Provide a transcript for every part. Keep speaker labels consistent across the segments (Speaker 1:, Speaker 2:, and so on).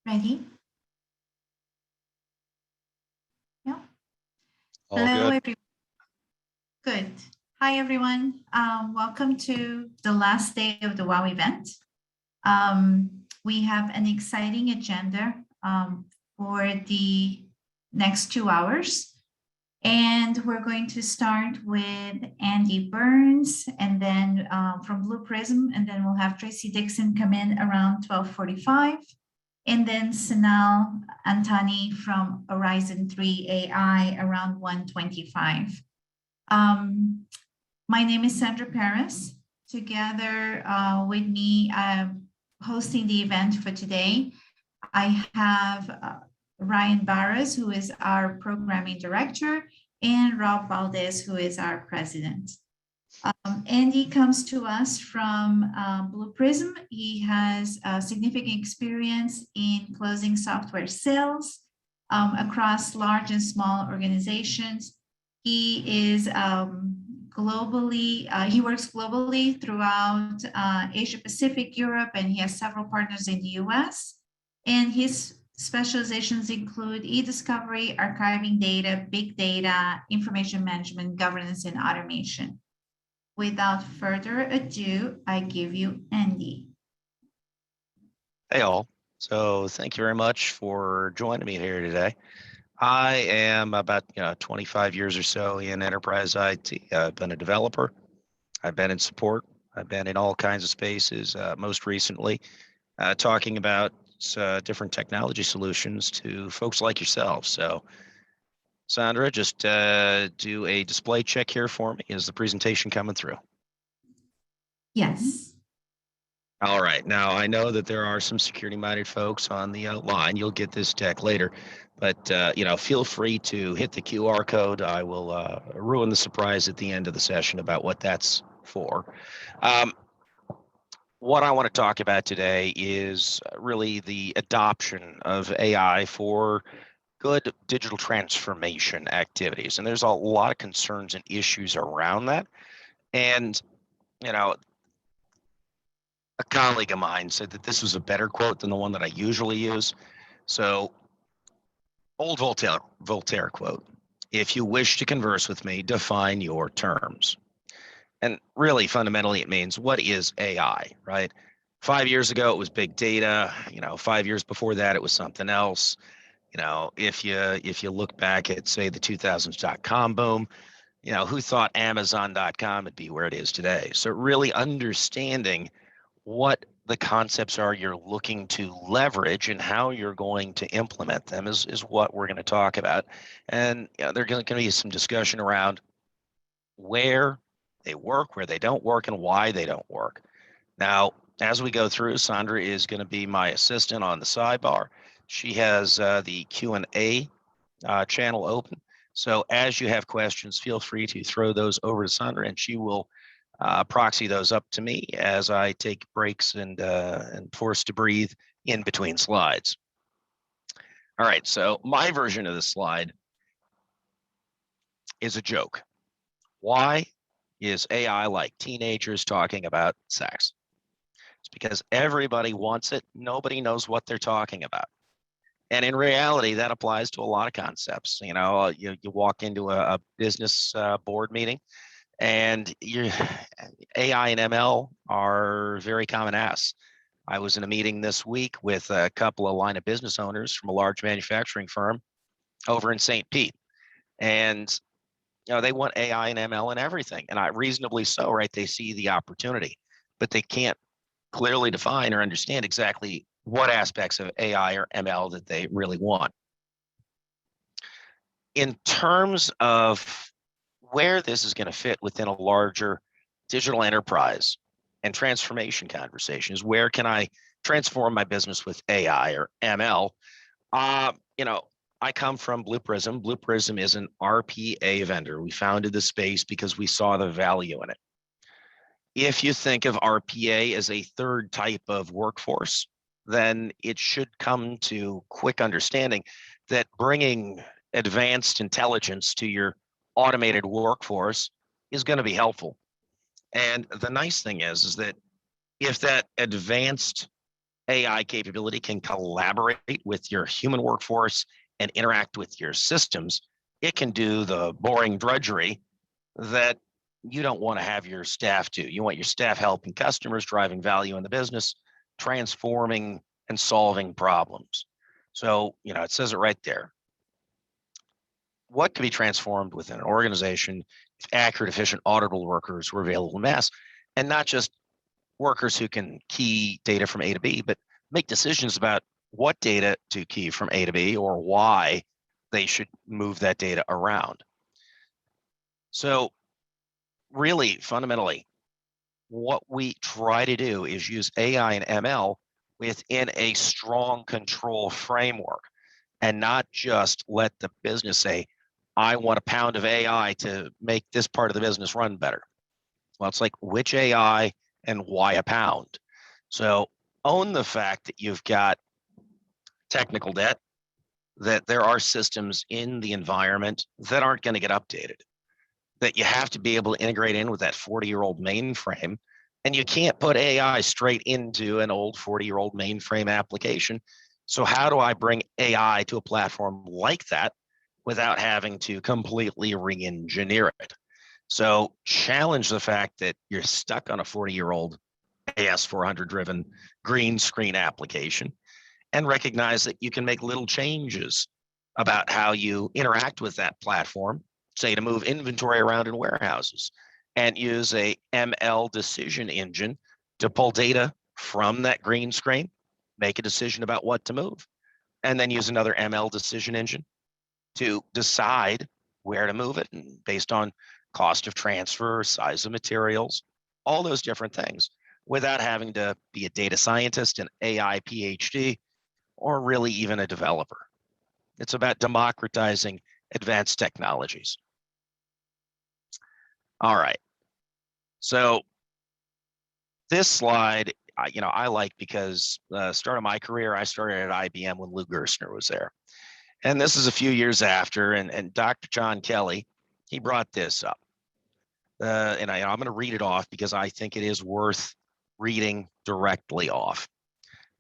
Speaker 1: Ready? Yeah.
Speaker 2: All
Speaker 1: Hello,
Speaker 2: good.
Speaker 1: everyone. Good. Hi, everyone. Welcome to the last day of the WOW event. We have an exciting agenda for the next 2 hours. And we're going to start with Andy Burns and then from Blue Prism, and then we'll have Tracy Dixon come in around 12:45. And then Snehal Antani from Horizon 3 AI around 1:25. My name is Sandra Paris. Together with me hosting the event for today, I have Ryan Barras, who is our programming director, and Rob Valdez, who is our president. Andy comes to us from Blue Prism. He has significant experience in closing software sales across large and small organizations. He is he works globally throughout Asia Pacific, Europe, and he has several partners in the US. And his specializations include e-discovery, archiving data, big data, information management, governance, and automation. Without further ado, I give you Andy.
Speaker 2: Hey all. So thank you very much for joining me here today. I am about 25 years or so in enterprise IT. I've been a developer. I've been in support. I've been in all kinds of spaces. Most recently, talking about different technology solutions to folks like yourself. So Sandra, just do a display check here for me. Is the presentation coming through?
Speaker 1: Yes.
Speaker 2: All right. Now, I know that there are some security-minded folks on the line. You'll get this deck later, but feel free to hit the QR code. I will ruin the surprise at the end of the session about what that's for. What I want to talk about today is really the adoption of AI for good digital transformation activities. And there's a lot of concerns and issues around that. And, a colleague of mine said that this was a better quote than the one that I usually use. So, old Voltaire quote, if you wish to converse with me, define your terms. And really, fundamentally, it means, what is AI, right? 5 years ago, it was big data. 5 years before that, it was something else. If you look back at, say, the 2000s.com boom, who thought Amazon.com would be where it is today? So really understanding what the concepts are you're looking to leverage and how you're going to implement them is what we're going to talk about. And there's going to be some discussion around where they work, where they don't work, and why they don't work. Now, as we go through, Sandra is going to be my assistant on the sidebar. She has the Q&A channel open. So as you have questions, feel free to throw those over to Sandra, and she will proxy those up to me as I take breaks and forced to breathe in between slides. All right, so my version of the slide is a joke. Why is AI like teenagers talking about sex? It's because everybody wants it. Nobody knows what they're talking about. And in reality, that applies to a lot of concepts. You walk into a business board meeting, and AI and ML are very common asks. I was in a meeting this week with a couple of line of business owners from a large manufacturing firm over in St. Pete. And they want AI and ML and everything. And reasonably so, right? They see the opportunity, but they can't clearly define or understand exactly what aspects of AI or ML that they really want. In terms of where this is going to fit within a larger digital enterprise and transformation conversations, where can I transform my business with AI or ML? I come from Blue Prism. Blue Prism is an RPA vendor. We founded the space because we saw the value in it. If you think of RPA as a third type of workforce, then it should come to quick understanding that bringing advanced intelligence to your automated workforce is going to be helpful. And the nice thing is that if that advanced AI capability can collaborate with your human workforce and interact with your systems, it can do the boring drudgery that you don't want to have your staff do. You want your staff helping customers, driving value in the business, transforming and solving problems. So, it says it right there. What can be transformed within an organization if accurate, efficient, auditable workers were available in mass, and not just workers who can key data from A to B, but make decisions about what data to key from A to B or why they should move that data around. So really, fundamentally, what we try to do is use AI and ML within a strong control framework and not just let the business say, I want a pound of AI to make this part of the business run better. Well, it's like which AI and why a pound? So own the fact that you've got technical debt, that there are systems in the environment that aren't going to get updated, that you have to be able to integrate in with that 40-year-old mainframe. And you can't put AI straight into an old 40-year-old mainframe application. So how do I bring AI to a platform like that without having to completely re-engineer it? So challenge the fact that you're stuck on a 40-year-old AS400 driven green screen application and recognize that you can make little changes about how you interact with that platform, say to move inventory around in warehouses, and use a ML decision engine to pull data from that green screen, make a decision about what to move, and then use another ML decision engine to decide where to move it, and based on cost of transfer, size of materials, all those different things, without having to be a data scientist, an AI PhD, or really even a developer. It's about democratizing advanced technologies. All right. So this slide, I like because start of my career, I started at IBM when Lou Gerstner was there. And this is a few years after, and Dr. John Kelly, he brought this up. And I'm going to read it off because I think it is worth reading directly off.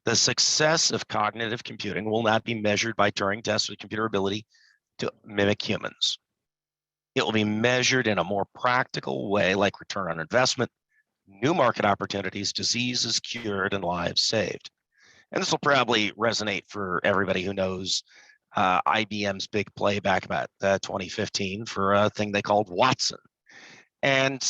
Speaker 2: The success of cognitive computing will not be measured by Turing tests of computer ability to mimic humans. It will be measured in a more practical way, like return on investment, new market opportunities, diseases cured, and lives saved. And this will probably resonate for everybody who knows IBM's big play back about 2015 for a thing they called Watson. And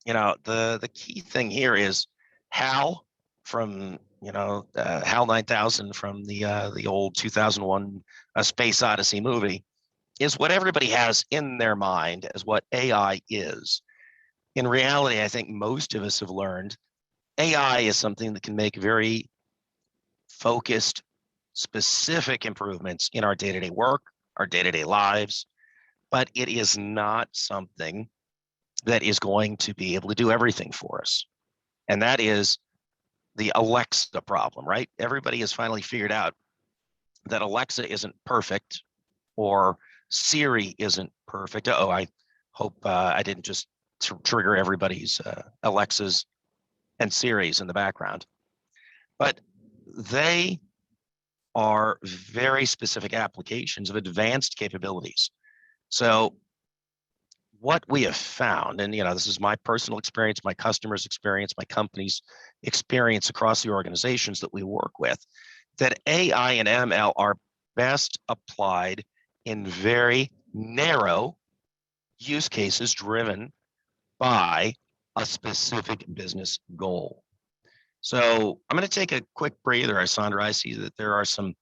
Speaker 2: the key thing here is HAL from HAL 9000 from the old 2001 Space Odyssey movie is what everybody has in their mind as what AI is. In reality, I think most of us have learned AI is something that can make very focused, specific improvements in our day-to-day work, our day-to-day lives, but it is not something that is going to be able to do everything for us. And that is the Alexa problem, right? Everybody has finally figured out that Alexa isn't perfect or Siri isn't perfect. I hope I didn't just trigger everybody's Alexas and Siris in the background. But they are very specific applications of advanced capabilities. So what we have found, and this is my personal experience, my customers' experience, my company's experience across the organizations that we work with, that AI and ML are best applied in very narrow use cases driven by a specific business goal. So I'm going to take a quick breather, Sandra. I see that there are some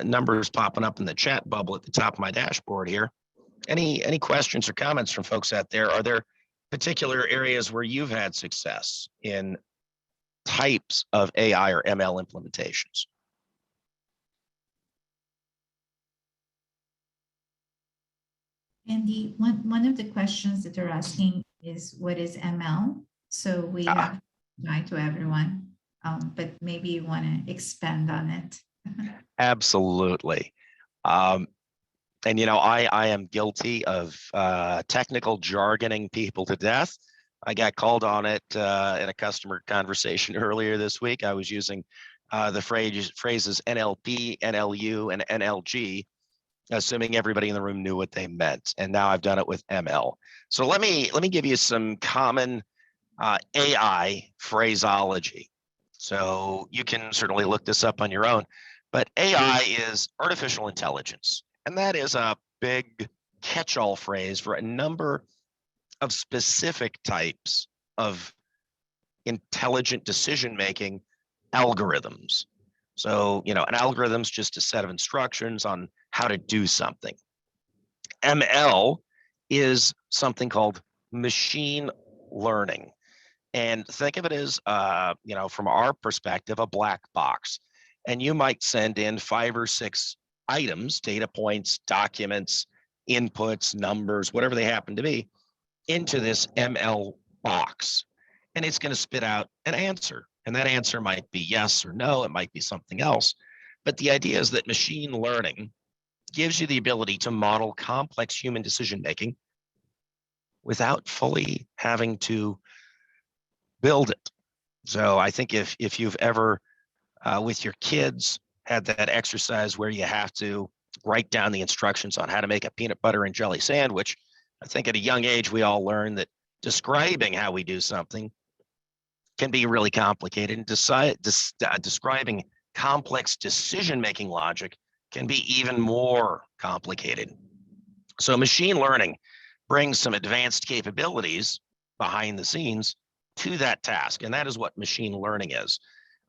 Speaker 2: numbers popping up in the chat bubble at the top of my dashboard here. Any questions or comments from folks out there? Are there particular areas where you've had success in types of AI or ML implementations?
Speaker 1: Andy, one of the questions that they're asking is what is ML? So we have tried to everyone, but maybe you want to expand on it.
Speaker 2: Absolutely. And I am guilty of technical jargoning people to death. I got called on it in a customer conversation earlier this week. I was using the phrases NLP, NLU, and NLG, assuming everybody in the room knew what they meant. And now I've done it with ML. So let me give you some common AI phraseology. So you can certainly look this up on your own, but AI is artificial intelligence. And that is a big catch-all phrase for a number of specific types of intelligent decision-making algorithms. So, an algorithm's just a set of instructions on how to do something. ML is something called machine learning. And think of it as, from our perspective, a black box. And you might send in 5 or 6 items, data points, documents, inputs, numbers, whatever they happen to be, into this ML box. And it's going to spit out an answer. And that answer might be yes or no. It might be something else. But the idea is that machine learning gives you the ability to model complex human decision making without fully having to build it. So I think if you've ever, with your kids, had that exercise where you have to write down the instructions on how to make a peanut butter and jelly sandwich, I think at a young age, we all learn that describing how we do something can be really complicated, and describing complex decision-making logic can be even more complicated. So machine learning brings some advanced capabilities behind the scenes to that task, and that is what machine learning is.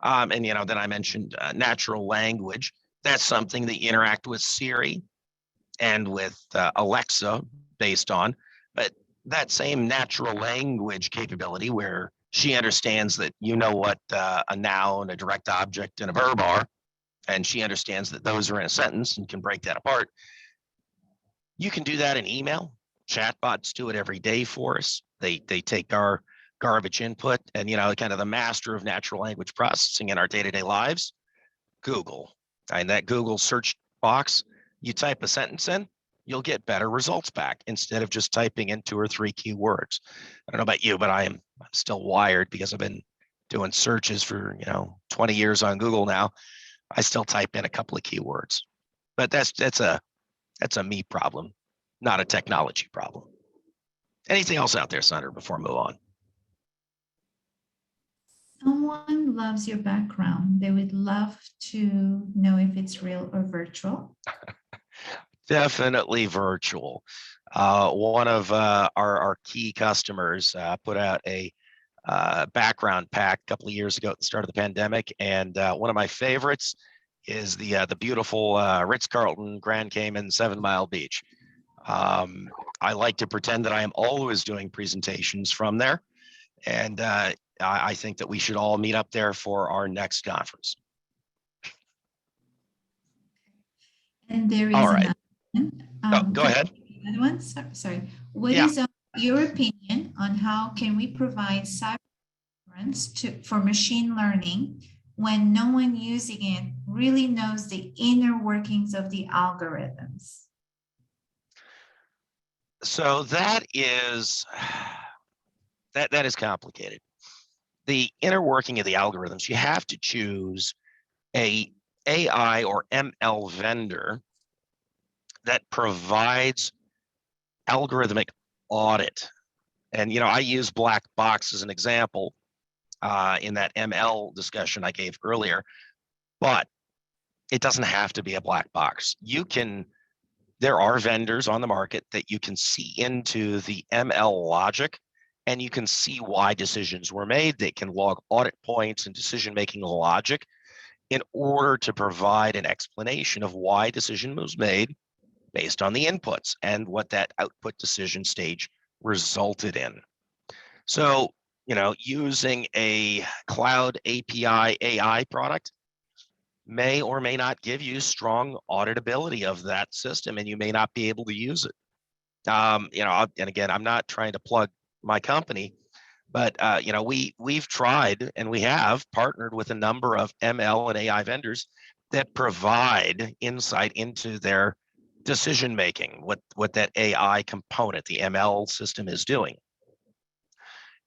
Speaker 2: And then I mentioned natural language. That's something that you interact with Siri and with Alexa based on, but that same natural language capability where she understands that what a noun, a direct object, and a verb are, and she understands that those are in a sentence and can break that apart. You can do that in email. Chatbots do it every day for us. They take our garbage input and, kind of the master of natural language processing in our day-to-day lives, Google. And that Google search box, you type a sentence in, you'll get better results back instead of just typing in 2 or 3 keywords. I don't know about you, but I'm still wired because I've been doing searches for, 20 years on Google now. I still type in a couple of keywords, but that's a me problem, not a technology problem. Anything else out there, Sandra, before I move on?
Speaker 1: Someone loves your background. They would love to know if it's real or virtual.
Speaker 2: Definitely virtual. One of our key customers put out a background pack a couple of years ago at the start of the pandemic, and one of my favorites is the beautiful Ritz-Carlton Grand Cayman 7 Mile Beach. I like to pretend that I am always doing presentations from there, and I think that we should all meet up there for our next conference.
Speaker 1: And there is
Speaker 2: all right. Go ahead.
Speaker 1: Another one. Sorry. What is your opinion on how can we provide cyber insurance for machine learning when no one using it really knows the inner workings of the algorithms?
Speaker 2: So that is complicated. The inner working of the algorithms, you have to choose a AI or ML vendor that provides algorithmic audit. And, I use black box as an example in that ML discussion I gave earlier, but it doesn't have to be a black box. There are vendors on the market that you can see into the ML logic, and you can see why decisions were made. They can log audit points and decision-making logic in order to provide an explanation of why decision was made based on the inputs and what that output decision stage resulted in. So, using a cloud API AI product may or may not give you strong auditability of that system, and you may not be able to use it. And again, I'm not trying to plug my company, but we've tried and we have partnered with a number of ML and AI vendors that provide insight into their decision making, what that AI component, the ML system, is doing.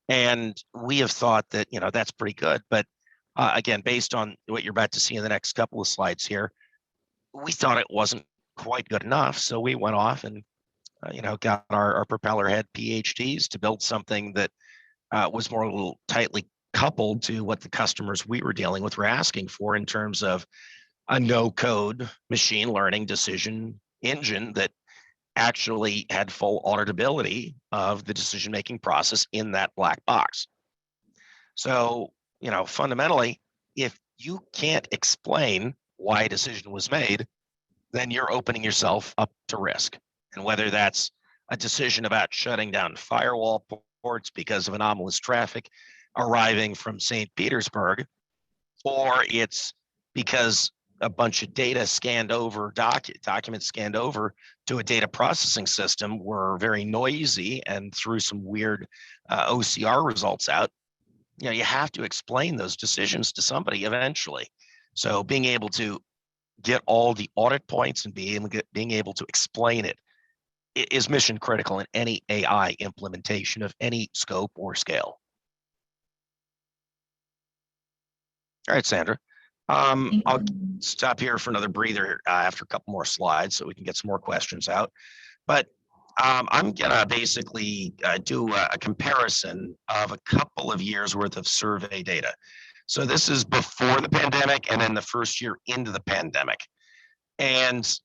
Speaker 2: And we have thought that, that's pretty good. But again, based on what you're about to see in the next couple of slides here, we thought it wasn't quite good enough. So we went off and, got our propeller head PhDs to build something that was more a little tightly coupled to what the customers we were dealing with were asking for in terms of a no-code machine learning decision engine that actually had full auditability of the decision-making process in that black box. So, fundamentally, if you can't explain why a decision was made, then you're opening yourself up to risk. And whether that's a decision about shutting down firewall ports because of anomalous traffic arriving from St. Petersburg, or it's because a bunch of data scanned over, documents scanned over to a data processing system were very noisy and threw some weird OCR results out, you have to explain those decisions to somebody eventually. So being able to get all the audit points and being able to explain it is mission critical in any AI implementation of any scope or scale. All right, Sandra. I'll stop here for another breather after a couple more slides so we can get some more questions out. But I'm gonna basically do a comparison of a couple of years worth of survey data. So this is before the pandemic and then the first year into the pandemic. And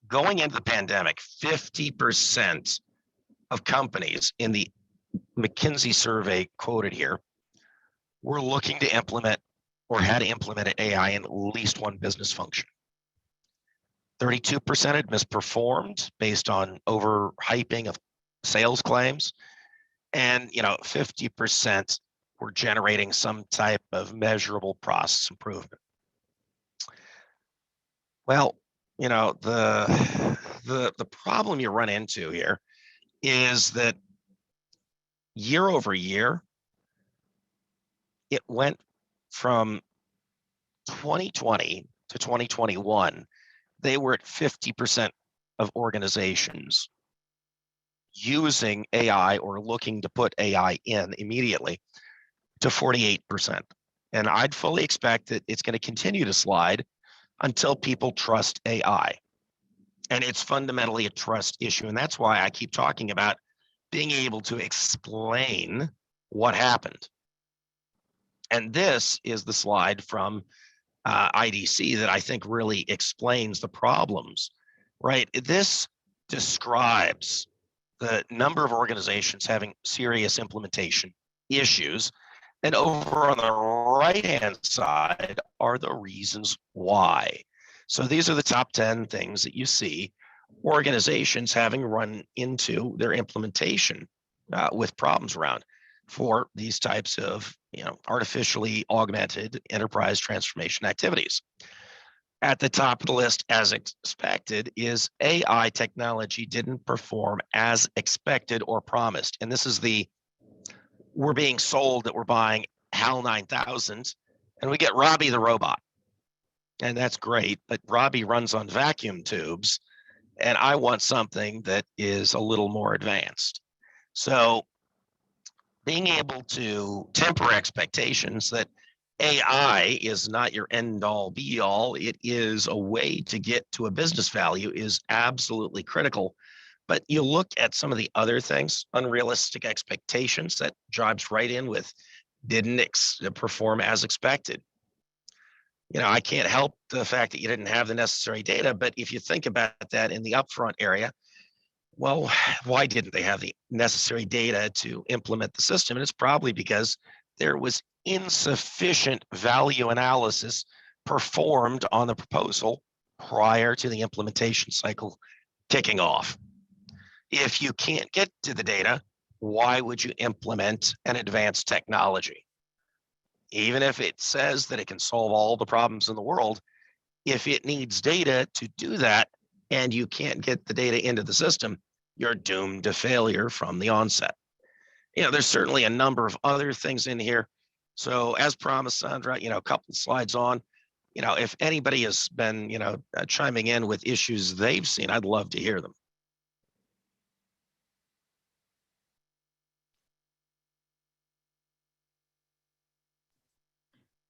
Speaker 2: going into the pandemic, 50% of companies in the McKinsey survey quoted here were looking to implement or had implemented AI in at least one business function. 32% had misperformed based on overhyping of sales claims. And 50% were generating some type of measurable process improvement. Well, the problem you run into here is that year over year, it went from 2020 to 2021, they were at 50% of organizations using AI or looking to put AI in immediately to 48%. And I'd fully expect that it's going to continue to slide until people trust AI. And it's fundamentally a trust issue. And that's why I keep talking about being able to explain what happened. And this is the slide from IDC that I think really explains the problems, right? This describes the number of organizations having serious implementation issues. And over on the right-hand side are the reasons why. So these are the top 10 things that you see organizations having run into their implementation with problems around for these types of artificially augmented enterprise transformation activities. At the top of the list, as expected, is AI technology didn't perform as expected or promised. And this is we're being sold that we're buying HAL 9000 and we get Robbie the robot. And that's great, but Robbie runs on vacuum tubes and I want something that is a little more advanced. So being able to temper expectations that AI is not your end all be all, it is a way to get to a business value is absolutely critical. But you look at some of the other things, unrealistic expectations, that jives right in with didn't perform as expected. I can't help the fact that you didn't have the necessary data, but if you think about that in the upfront area, well, why didn't they have the necessary data to implement the system? And it's probably because there was insufficient value analysis performed on the proposal prior to the implementation cycle kicking off. If you can't get to the data, why would you implement an advanced technology? Even if it says that it can solve all the problems in the world, if it needs data to do that and you can't get the data into the system, you're doomed to failure from the onset. There's certainly a number of other things in here. So as promised, Sandra, a couple of slides on, if anybody has been, chiming in with issues they've seen, I'd love to hear them.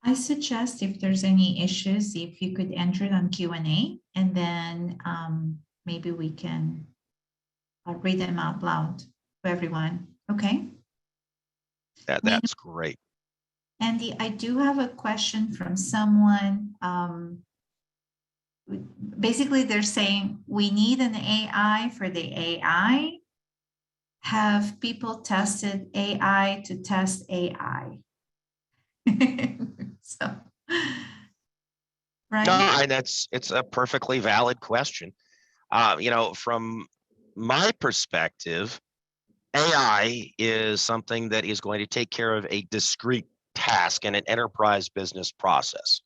Speaker 1: I suggest if there's any issues, if you could enter it on Q&A, and then maybe we can read them out loud for everyone. Okay.
Speaker 2: That's great.
Speaker 1: Andy, I do have a question from someone. Basically, they're saying we need an AI for the AI. Have people tested AI to test AI? So, right?
Speaker 2: No, and it's a perfectly valid question. From my perspective, AI is something that is going to take care of a discrete task in an enterprise business process,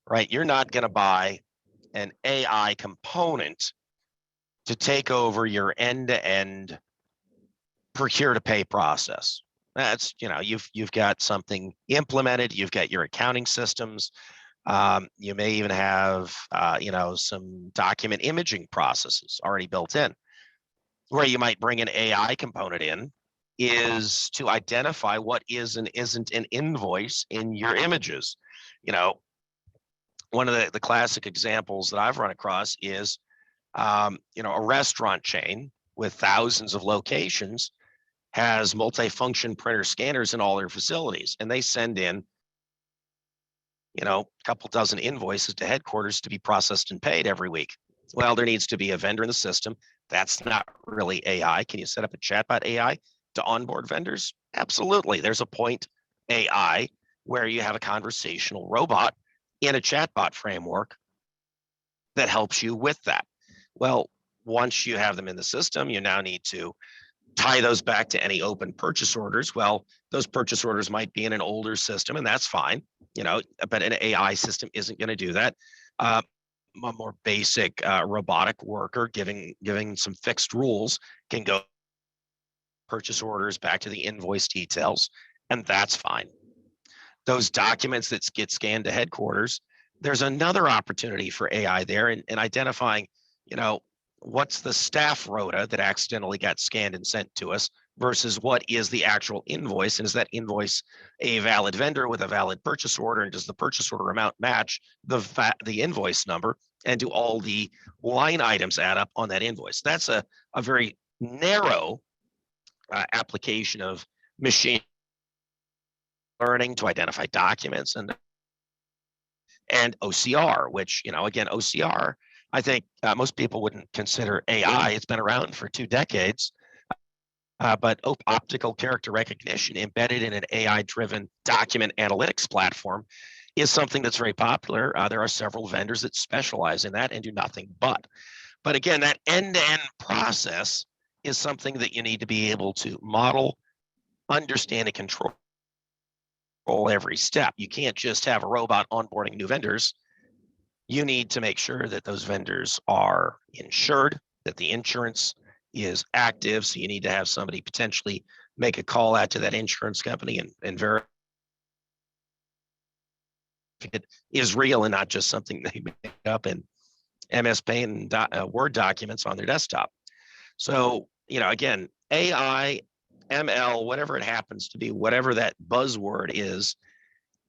Speaker 2: right? You're not going to buy an AI component to take over your end-to-end procure to pay process. That's, you've got something implemented, you've got your accounting systems. You may even have, some document imaging processes already built in. Where you might bring an AI component in is to identify what is and isn't an invoice in your images. One of the classic examples that I've run across is, a restaurant chain with thousands of locations has multifunction printer scanners in all their facilities, and they send in, a couple dozen invoices to headquarters to be processed and paid every week. Well, there needs to be a vendor in the system. That's not really AI. Can you set up a chatbot AI to onboard vendors? Absolutely. There's a point AI where you have a conversational robot in a chatbot framework that helps you with that. Well, once you have them in the system, you now need to tie those back to any open purchase orders. Well, those purchase orders might be in an older system, and that's fine, but an AI system isn't going to do that. A more basic robotic worker giving some fixed rules can go purchase orders back to the invoice details, and that's fine. Those documents that get scanned to headquarters, there's another opportunity for AI there in identifying, what's the staff rota that accidentally got scanned and sent to us versus what is the actual invoice, and is that invoice a valid vendor with a valid purchase order, and does the purchase order amount match the invoice number, and do all the line items add up on that invoice? That's a very narrow application of machine learning to identify documents and OCR, which, again, OCR, I think most people wouldn't consider AI. It's been around for 2 decades, but optical character recognition embedded in an AI-driven document analytics platform is something that's very popular. There are several vendors that specialize in that and do nothing but. But again, that end-to-end process is something that you need to be able to model, understand, and control every step. You can't just have a robot onboarding new vendors. You need to make sure that those vendors are insured, that the insurance is active. So you need to have somebody potentially make a call out to that insurance company and verify it is real and not just something they make up in MS Paint and Word documents on their desktop. So, again, AI, ML, whatever it happens to be, whatever that buzzword is,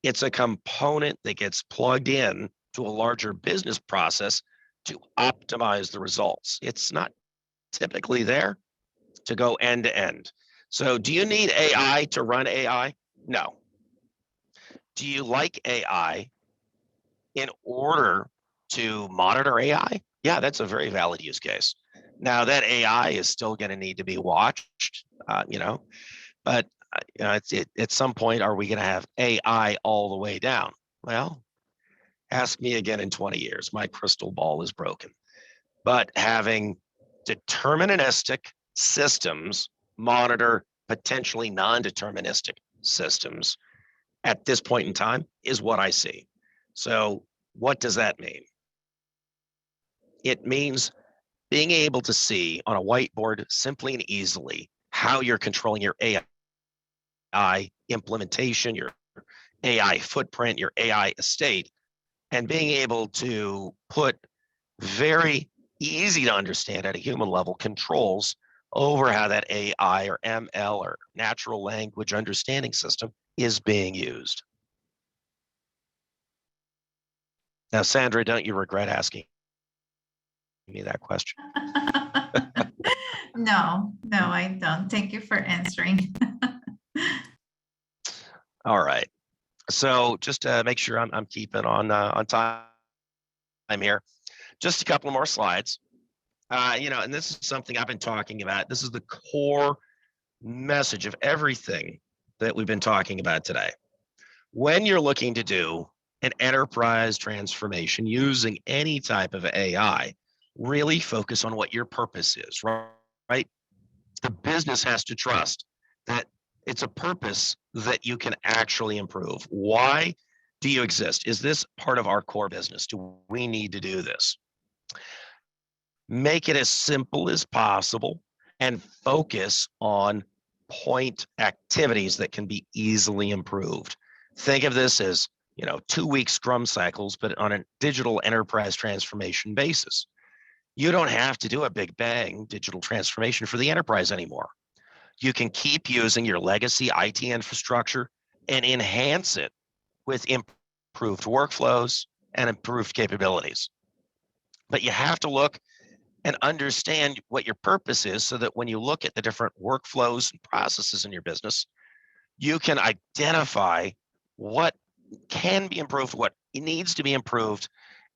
Speaker 2: it's a component that gets plugged in to a larger business process to optimize the results. It's not typically there to go end to end. So do you need AI to run AI? No. Do you like AI in order to monitor AI? Yeah, that's a very valid use case. Now that AI is still going to need to be watched, but at some point, are we going to have AI all the way down? Well, ask me again in 20 years. My crystal ball is broken. But having deterministic systems monitor potentially non-deterministic systems at this point in time is what I see. So what does that mean? It means being able to see on a whiteboard simply and easily how you're controlling your AI implementation, your AI footprint, your AI estate, and being able to put very easy to understand at a human level controls over how that AI or ML or natural language understanding system is being used. Now, Sandra, don't you regret asking me that question?
Speaker 1: No, I don't. Thank you for answering.
Speaker 2: All right. So just to make sure I'm keeping on time here, just a couple more slides. And this is something I've been talking about. This is the core message of everything that we've been talking about today. When you're looking to do an enterprise transformation using any type of AI, really focus on what your purpose is, right? The business has to trust that it's a purpose that you can actually improve. Why do you exist? Is this part of our core business? Do we need to do this? Make it as simple as possible and focus on point activities that can be easily improved. Think of this as 2-week scrum cycles, but on a digital enterprise transformation basis. You don't have to do a big bang digital transformation for the enterprise anymore. You can keep using your legacy IT infrastructure and enhance it with improved workflows and improved capabilities. But you have to look and understand what your purpose is so that when you look at the different workflows and processes in your business, you can identify what can be improved, what needs to be improved,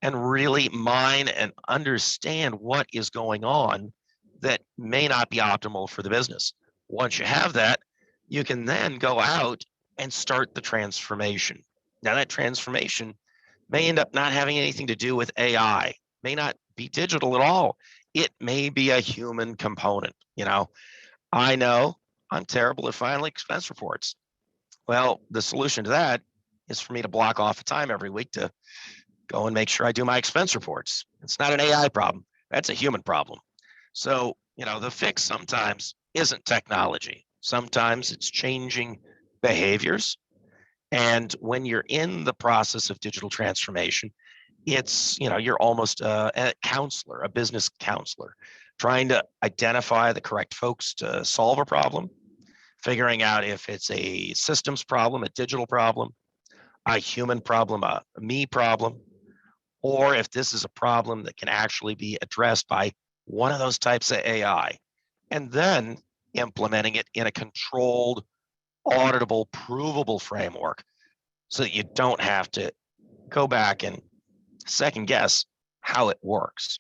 Speaker 2: and really mine and understand what is going on that may not be optimal for the business. Once you have that, you can then go out and start the transformation. Now, that transformation may end up not having anything to do with AI, may not be digital at all. It may be a human component. I know I'm terrible at filing expense reports. Well, the solution to that is for me to block off a time every week to go and make sure I do my expense reports. It's not an AI problem. That's a human problem. So, the fix sometimes isn't technology. Sometimes it's changing behaviors. And when you're in the process of digital transformation, it's, you're almost a counselor, a business counselor, trying to identify the correct folks to solve a problem, figuring out if it's a systems problem, a digital problem, a human problem, a me problem, or if this is a problem that can actually be addressed by one of those types of AI, and then implementing it in a controlled, auditable, provable framework so that you don't have to go back and second guess how it works.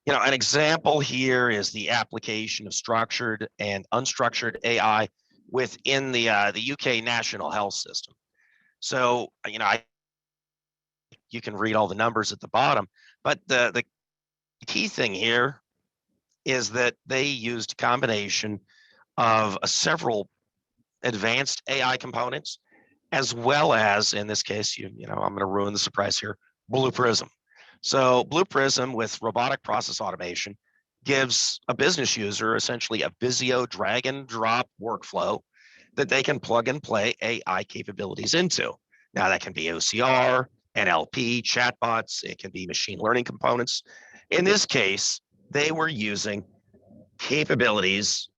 Speaker 2: An example here is the application of structured and unstructured AI within the UK National Health System. So, you can read all the numbers at the bottom, but the key thing here is that they used a combination of several advanced AI components, as well as, in this case, I'm going to ruin the surprise here, Blue Prism. So Blue Prism with robotic process automation gives a business user essentially a Visio drag and drop workflow that they can plug and play AI capabilities into. Now that can be OCR, NLP, chatbots, it can be machine learning components. In this case, they were using capabilities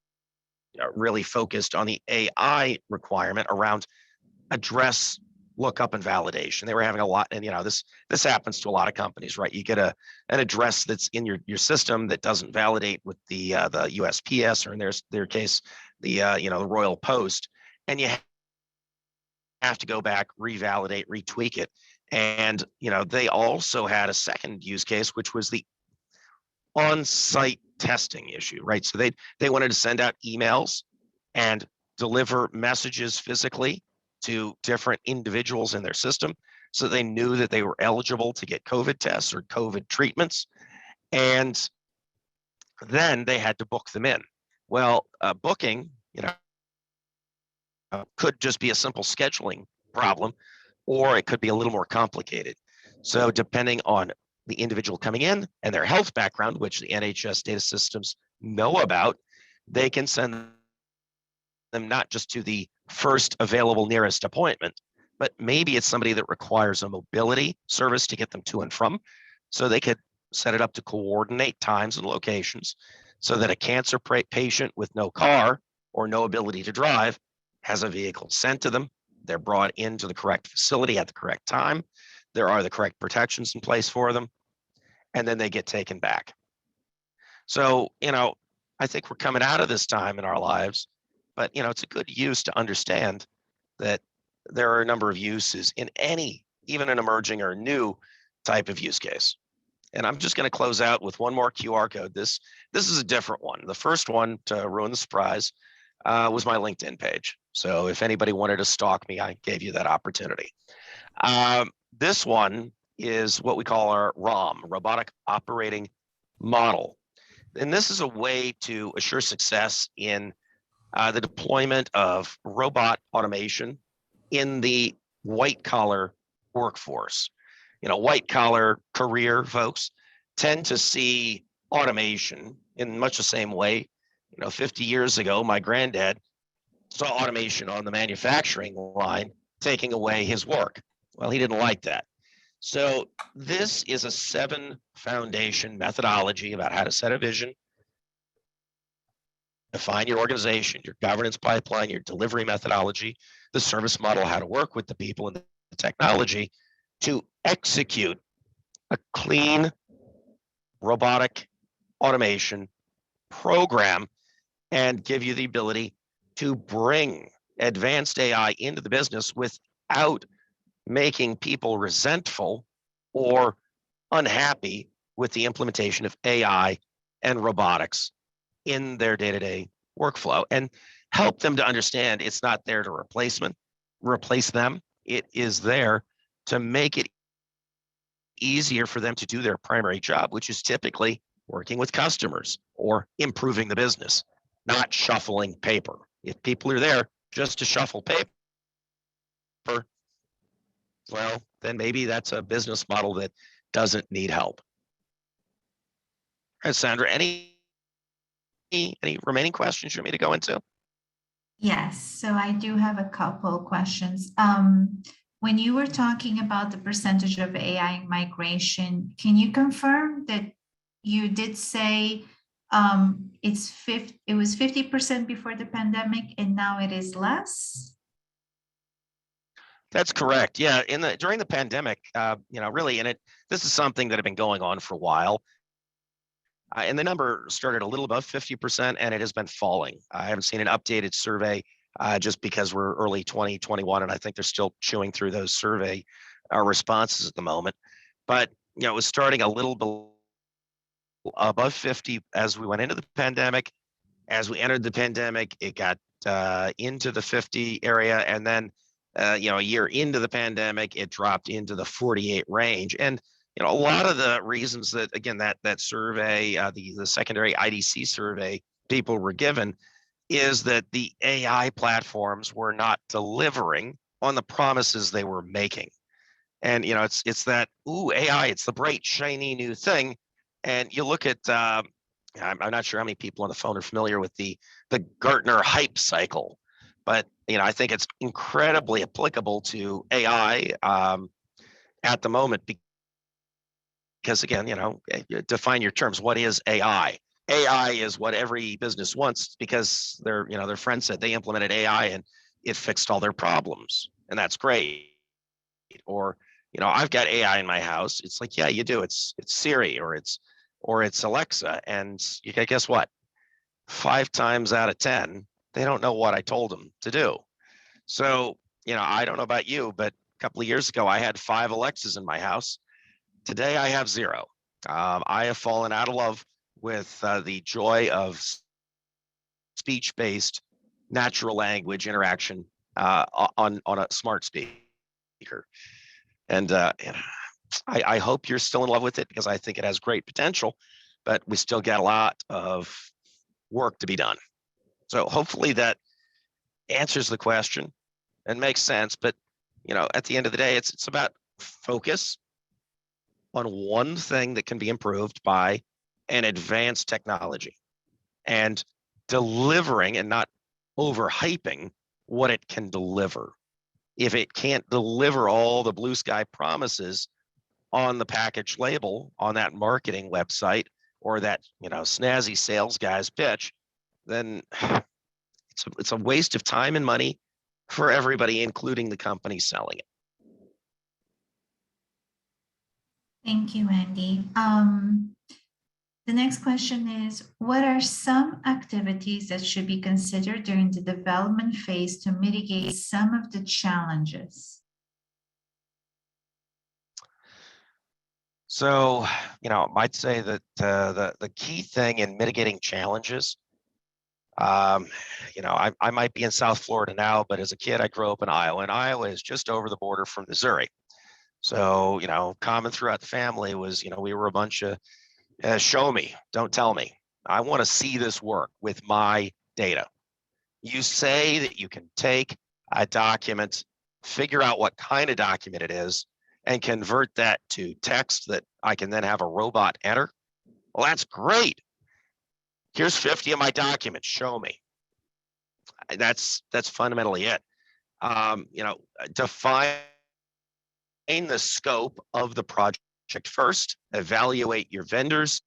Speaker 2: really focused on the AI requirement around address lookup and validation. They were having a lot, and this happens to a lot of companies, right? You get an address that's in your system that doesn't validate with the USPS, or in their case, the Royal Post, and you have to go back, revalidate, retweak it. And they also had a second use case, which was the on-site testing issue, right? So they wanted to send out emails and deliver messages physically to different individuals in their system so they knew that they were eligible to get COVID tests or COVID treatments. And then they had to book them in. Well, booking, could just be a simple scheduling problem, or it could be a little more complicated. So depending on the individual coming in and their health background, which the NHS data systems know about, they can send them not just to the first available nearest appointment, but maybe it's somebody that requires a mobility service to get them to and from. So they could set it up to coordinate times and locations so that a cancer patient with no car or no ability to drive has a vehicle sent to them they're brought into the correct facility at the correct time, there are the correct protections in place for them, and then they get taken back. So, I think we're coming out of this time in our lives, but, it's a good use to understand that there are a number of uses in any, even an emerging or new type of use case. And I'm just going to close out with one more QR code. This is a different one. The first one, to ruin the surprise, was my LinkedIn page. So if anybody wanted to stalk me, I gave you that opportunity. This one is what we call our ROM, Robotic Operating Model. And this is a way to assure success in the deployment of robot automation in the white collar workforce. White collar career folks tend to see automation in much the same way. 50 years ago, my granddad saw automation on the manufacturing line taking away his work. Well, he didn't like that. So this is a 7 foundation methodology about how to set a vision, define your organization, your governance pipeline, your delivery methodology, the service model, how to work with the people and the technology to execute a clean robotic automation program and give you the ability to bring advanced AI into the business without making people resentful or unhappy with the implementation of AI and robotics in their day-to-day workflow, and help them to understand it's not there to replace them. It is there to make it easier for them to do their primary job, which is typically working with customers or improving the business, not shuffling paper. If people are there just to shuffle paper, well, then maybe that's a business model that doesn't need help. All right, Sandra, any remaining questions you want me to go into?
Speaker 1: Yes, so I do have a couple questions. When you were talking about the percentage of AI migration, can you confirm that you did say it was 50% before the pandemic and now it is less?
Speaker 2: That's correct. Yeah, during the pandemic, really, this is something that had been going on for a while. And the number started a little above 50%, and it has been falling. I haven't seen an updated survey just because we're early 2021, and I think they're still chewing through those survey responses at the moment. But it was starting a little above 50 as we went into the pandemic. As we entered the pandemic, it got into the 50 area, and then a year into the pandemic, it dropped into the 48 range. And a lot of the reasons that, again, that survey, the secondary IDC survey people were given, is that the AI platforms were not delivering on the promises they were making. And it's that AI, it's the bright shiny new thing. And you look at I'm not sure how many people on the phone are familiar with the Gartner hype cycle, but I think it's incredibly applicable to AI at the moment. Because again, define your terms. What is AI? AI is what every business wants because their friend said they implemented AI and it fixed all their problems, and that's great. Or I've got AI in my house. It's like, yeah, you do. It's Siri or it's Alexa, and guess what? 5 times out of 10, they don't know what I told them to do. So I don't know about you, but a couple of years ago, I had 5 Alexas in my house. Today, I have 0. I have fallen out of love with the joy of speech-based natural language interaction on a smart speaker. And I hope you're still in love with it because I think it has great potential, but we still got a lot of work to be done. So hopefully that answers the question and makes sense. But at the end of the day, it's about focus on one thing that can be improved by an advanced technology and delivering and not overhyping what it can deliver. If it can't deliver all the blue sky promises on the package label on that marketing website or that snazzy sales guy's pitch, then it's a waste of time and money for everybody, including the company selling it.
Speaker 1: Thank you, Andy. The next question is, what are some activities that should be considered during the development phase to mitigate some of the challenges?
Speaker 2: So, I might say that the key thing in mitigating challenges, I might be in South Florida now, but as a kid, I grew up in Iowa, and Iowa is just over the border from Missouri. So, common throughout the family was, we were a bunch of show me, don't tell me. I want to see this work with my data. You say that you can take a document, figure out what kind of document it is, and convert that to text that I can then have a robot enter. Well, that's great. Here's 50 of my documents. Show me. That's fundamentally it. Define the scope of the project first, evaluate your vendors,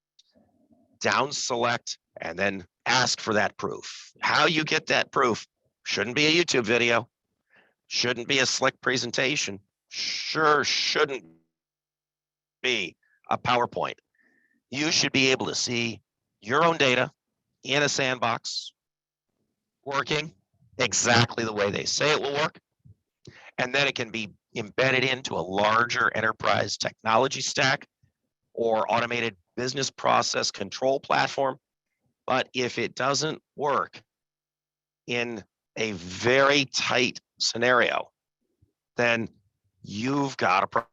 Speaker 2: down select, and then ask for that proof. How you get that proof shouldn't be a YouTube video, shouldn't be a slick presentation, sure shouldn't be a PowerPoint. You should be able to see your own data in a sandbox working exactly the way they say it will work. And then it can be embedded into a larger enterprise technology stack or automated business process control platform. But if it doesn't work in a very tight scenario, then you've got a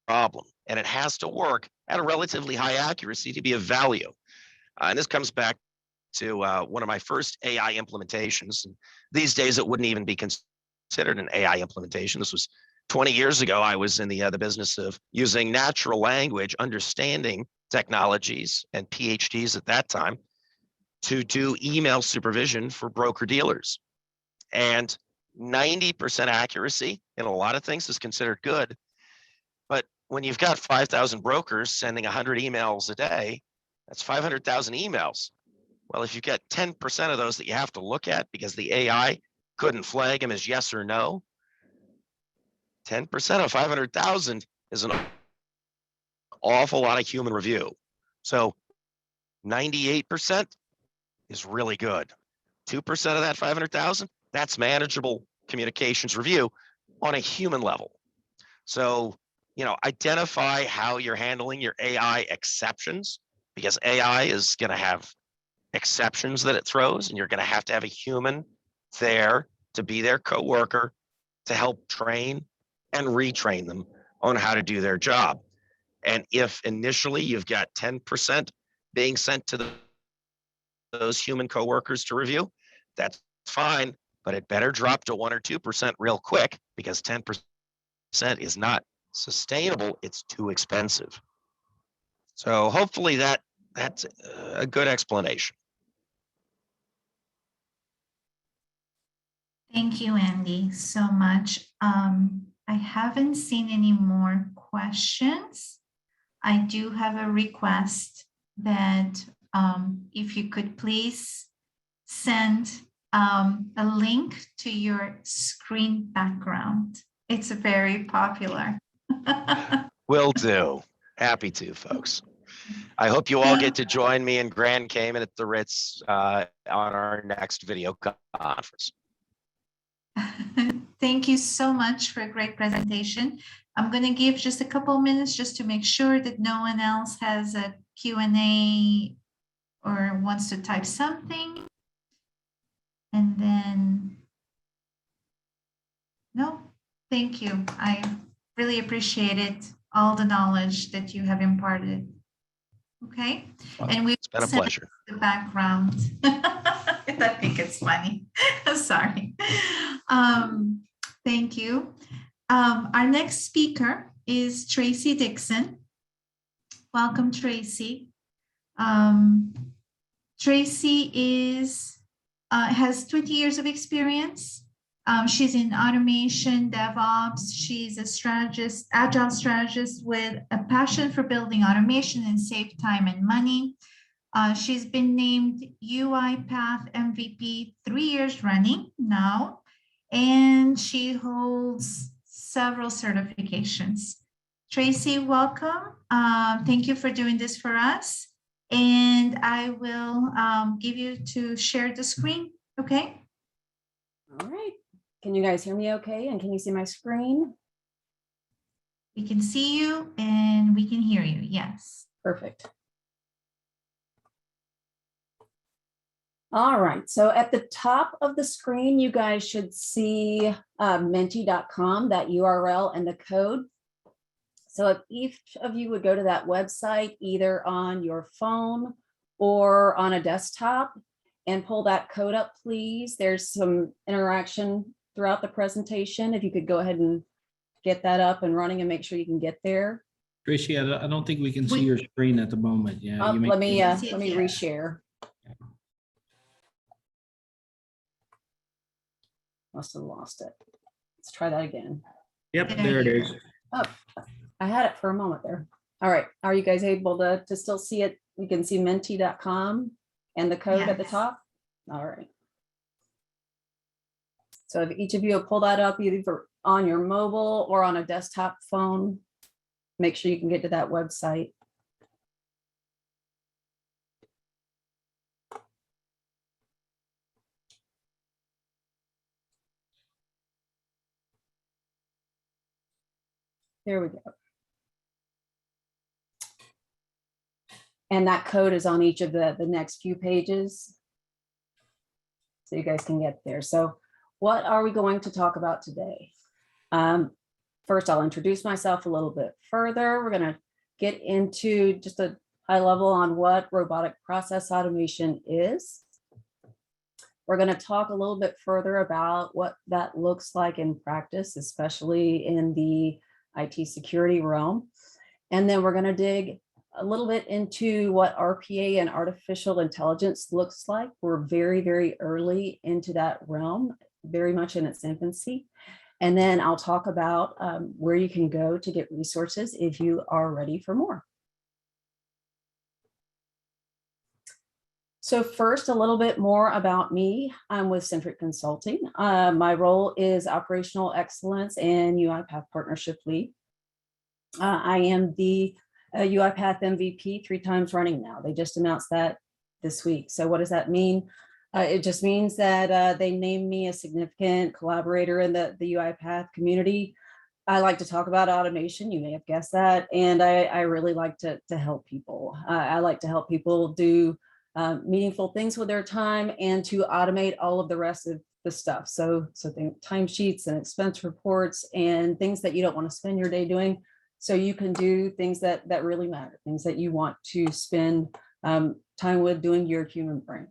Speaker 2: problem. And it has to work at a relatively high accuracy to be of value. And this comes back to one of my first AI implementations. And these days, it wouldn't even be considered an AI implementation. This was 20 years ago. I was in the business of using natural language, understanding technologies, and PhDs at that time to do email supervision for broker dealers. And 90% accuracy in a lot of things is considered good. But when you've got 5,000 brokers sending 100 emails a day, that's 500,000 emails. Well, if you get 10% of those that you have to look at because the AI couldn't flag them as yes or no, 10% of 500,000 is an awful lot of human review. So 98% is really good. 2% of that 500,000, that's manageable communications review on a human level. So, identify how you're handling your AI exceptions, because AI is going to have exceptions that it throws, and you're going to have a human there to be their coworker to help train and retrain them on how to do their job. And if initially you've got 10% being sent to those human coworkers to review, that's fine, but it better drop to 1 or 2% real quick, because 10% is not sustainable. It's too expensive. So hopefully that's a good explanation.
Speaker 1: Thank you, Andy, so much. I haven't seen any more questions. I do have a request that if you could please send a link to your screen background. It's very popular.
Speaker 2: Will do. Happy to, folks. I hope you all get to join me in Grand Cayman at the Ritz on our next video conference.
Speaker 1: Thank you so much for a great presentation. I'm going to give just a couple minutes just to make sure that no one else has a Q&A or wants to type something. And then, no, thank you. I really appreciate it, all the knowledge that you have imparted. Okay.
Speaker 2: Well,
Speaker 1: and
Speaker 2: it's been a pleasure.
Speaker 1: The background. I think it's funny. Sorry. Thank you. Our next speaker is Tracy Dixon. Welcome, Tracy. Tracy has 20 years of experience. She's in automation, DevOps. She's a strategist, agile strategist with a passion for building automation and save time and money. She's been named UiPath MVP 3 years running now. and she holds several certifications. Tracy, welcome. Thank you for doing this for us. And I will give you to share the screen, okay?
Speaker 3: All right. Can you guys hear me okay? And can you see my screen?
Speaker 1: We can see you and we can hear you, yes.
Speaker 3: Perfect. All right, so at the top of the screen, you guys should see menti.com, that URL and the code. So if each of you would go to that website, either on your phone or on a desktop, and pull that code up, please. There's some interaction throughout the presentation. If you could go ahead and get that up and running and make sure you can get there.
Speaker 4: Tracy, I don't think we can see your screen at the moment. Yeah, you
Speaker 3: Let me
Speaker 1: can see it,
Speaker 3: reshare. Must have lost it. Let's try that again.
Speaker 4: Yep, there it is.
Speaker 3: Oh, I had it for a moment there. All right. Are you guys able to still see it? You can see menti.com and the code at the
Speaker 1: Yes.
Speaker 3: top. All right. So if each of you will pull that up either on your mobile or on a desktop phone, make sure you can get to that website. There we go. And that code is on each of the next few pages, so you guys can get there. So what are we going to talk about today? First, I'll introduce myself a little bit further. We're going to get into just a high level on what robotic process automation is. We're going to talk a little bit further about what that looks like in practice, especially in the IT security realm. And then we're going to dig a little bit into what RPA and artificial intelligence looks like. We're very, very early into that realm, very much in its infancy. And then I'll talk about where you can go to get resources if you are ready for more. So first, a little bit more about me. I'm with Centric Consulting. My role is Operational Excellence and UiPath Partnership Lead. I am the UiPath MVP 3 times running now. They just announced that this week. So what does that mean? It just means that they named me a significant collaborator in the UiPath community. I like to talk about automation, you may have guessed that, and I really like to help people. I like to help people do meaningful things with their time and to automate all of the rest of the stuff. So think timesheets and expense reports and things that you don't want to spend your day doing. So you can do things that really matter, things that you want to spend time with doing your human brain.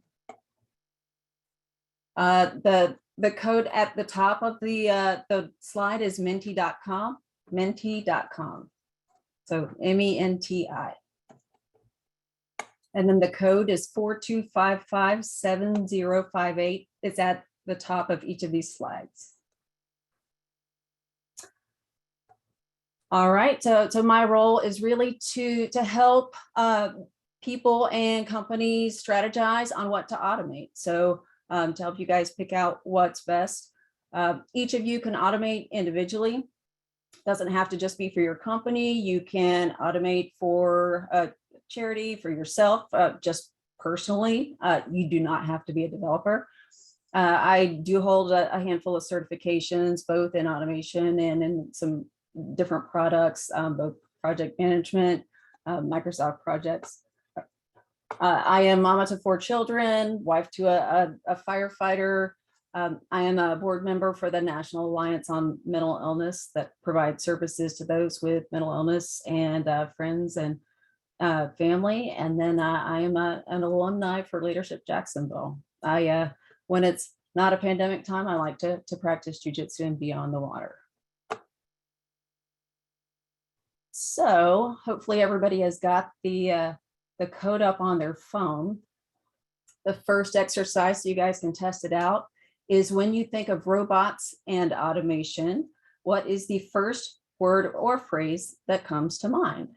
Speaker 3: The code at the top of the slide is menti.com, menti.com. So MENTI. And then the code is 42557058. It's at the top of each of these slides. All right, so my role is really to help people and companies strategize on what to automate. So to help you guys pick out what's best. Each of you can automate individually. Doesn't have to just be for your company. You can automate for a charity, for yourself, just personally. You do not have to be a developer. I do hold a handful of certifications, both in automation and in some different products, both project management, Microsoft projects. I am mama to 4 children, wife to a firefighter. I am a board member for the National Alliance on Mental Illness that provides services to those with mental illness and friends and family. And then I am an alumni for Leadership Jacksonville. When it's not a pandemic time, I like to practice jujitsu and be on the water. So hopefully everybody has got the code up on their phone. The first exercise, so you guys can test it out, is when you think of robots and automation, what is the first word or phrase that comes to mind?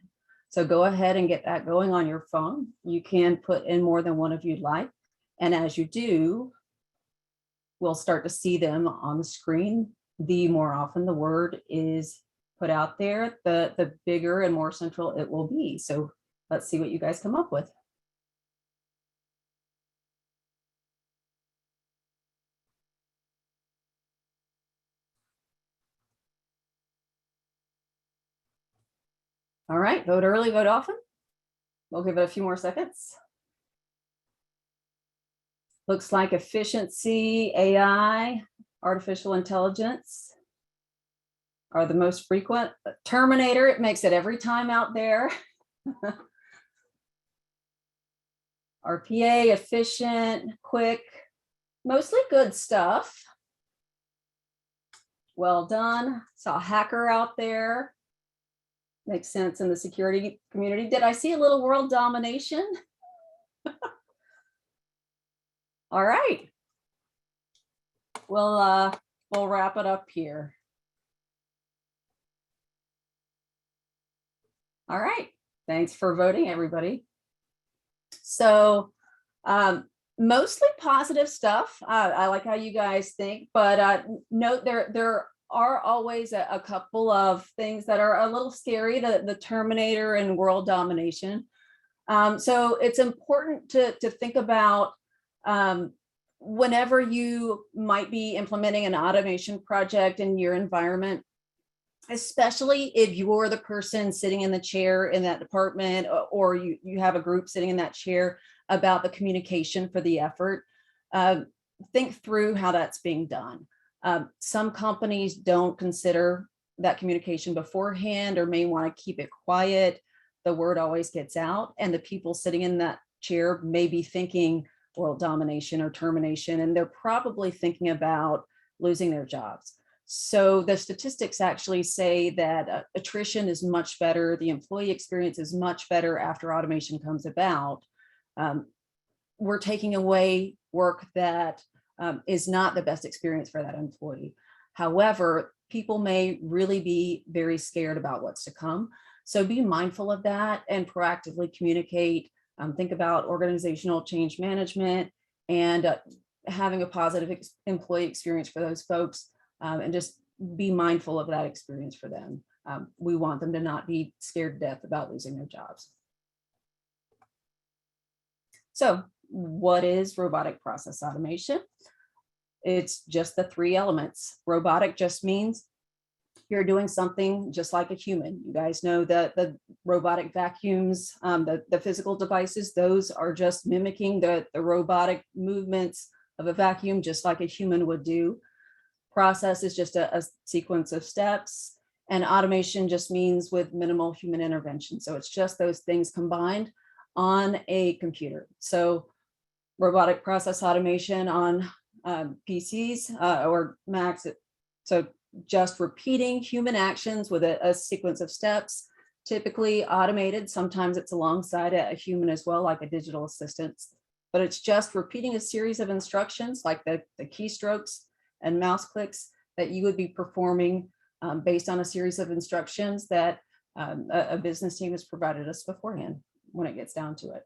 Speaker 3: So go ahead and get that going on your phone. You can put in more than one if you'd like. And as you do, we'll start to see them on the screen. The more often the word is put out there, the bigger and more central it will be. So let's see what you guys come up with. All right, vote early, vote often. We'll give it a few more seconds. Looks like efficiency, AI, artificial intelligence are the most frequent. Terminator, it makes it every time out there. RPA, efficient, quick, mostly good stuff. Well done. Saw hacker out there. Makes sense in the security community. Did I see a little world domination? All right. We'll wrap it up here. All right. Thanks for voting, everybody. So mostly positive stuff. I like how you guys think, but note there are always a couple of things that are a little scary, the Terminator and world domination. So it's important to think about whenever you might be implementing an automation project in your environment, especially if you're the person sitting in the chair in that department, or you have a group sitting in that chair, about the communication for the effort. Think through how that's being done. Some companies don't consider that communication beforehand, or may want to keep it quiet. The word always gets out, and the people sitting in that chair may be thinking world domination or termination, and they're probably thinking about losing their jobs. So the statistics actually say that attrition is much better, the employee experience is much better after automation comes about. We're taking away work that is not the best experience for that employee. However, people may really be very scared about what's to come. So be mindful of that and proactively communicate. Think about organizational change management and having a positive employee experience for those folks, and just be mindful of that experience for them. We want them to not be scared to death about losing their jobs. So what is robotic process automation? It's just the three elements. Robotic just means you're doing something just like a human. You guys know that the robotic vacuums, the physical devices, those are just mimicking the robotic movements of a vacuum, just like a human would do. Process is just a sequence of steps, and automation just means with minimal human intervention. So it's just those things combined on a computer. So robotic process automation on PCs or Macs. So just repeating human actions with a sequence of steps, typically automated. Sometimes it's alongside a human as well, like a digital assistant, but it's just repeating a series of instructions like the keystrokes and mouse clicks that you would be performing based on a series of instructions that a business team has provided us beforehand when it gets down to it.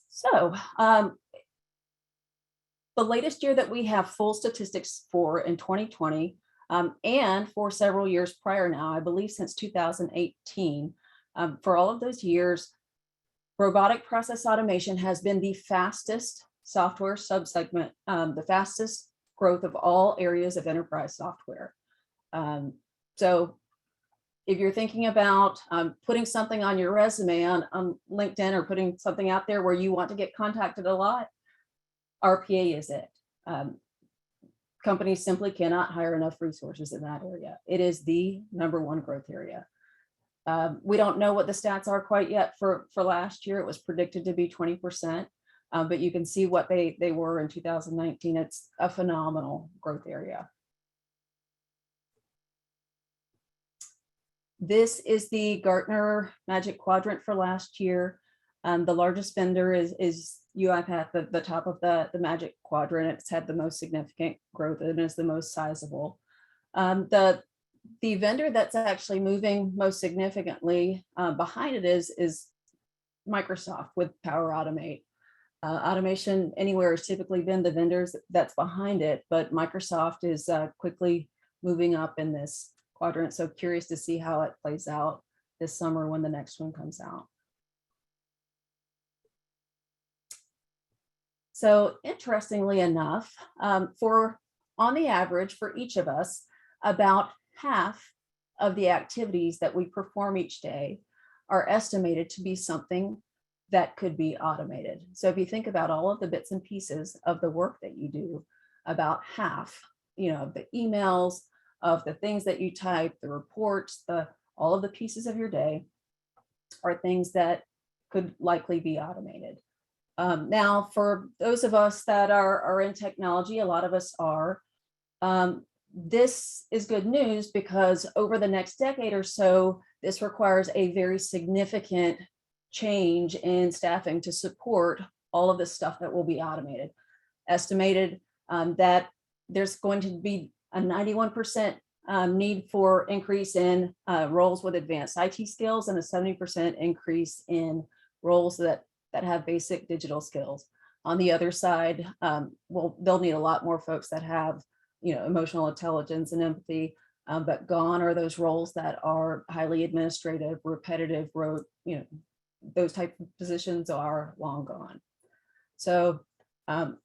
Speaker 3: So the latest year that we have full statistics for in 2020, and for several years prior now, I believe since 2018, for all of those years, robotic process automation has been the fastest software subsegment, the fastest growth of all areas of enterprise software. So if you're thinking about putting something on your resume on LinkedIn, or putting something out there where you want to get contacted a lot, RPA is it. Companies simply cannot hire enough resources in that area. It is the #1 growth area. We don't know what the stats are quite yet for last year. It was predicted to be 20%, but you can see what they were in 2019. It's a phenomenal growth area. This is the Gartner Magic Quadrant for last year. The largest vendor is UiPath, the top of the Magic Quadrant. It's had the most significant growth and is the most sizable. The vendor that's actually moving most significantly behind it is Microsoft with Power Automate. Automation Anywhere has typically been the vendors that's behind it, but Microsoft is quickly moving up in this quadrant. So curious to see how it plays out this summer when the next one comes out. So interestingly enough, on the average for each of us, about half of the activities that we perform each day are estimated to be something that could be automated. So if you think about all of the bits and pieces of the work that you do, about half, of the emails, of the things that you type, the reports, all of the pieces of your day are things that could likely be automated. Now, for those of us that are in technology, a lot of us are, this is good news because over the next decade or so, this requires a very significant change in staffing to support all of the stuff that will be automated. Estimated that there's going to be a 91% need for increase in roles with advanced IT skills and a 70% increase in roles that have basic digital skills. On the other side, they'll need a lot more folks that have, emotional intelligence and empathy, but gone are those roles that are highly administrative, repetitive, rote, those type of positions are long gone. So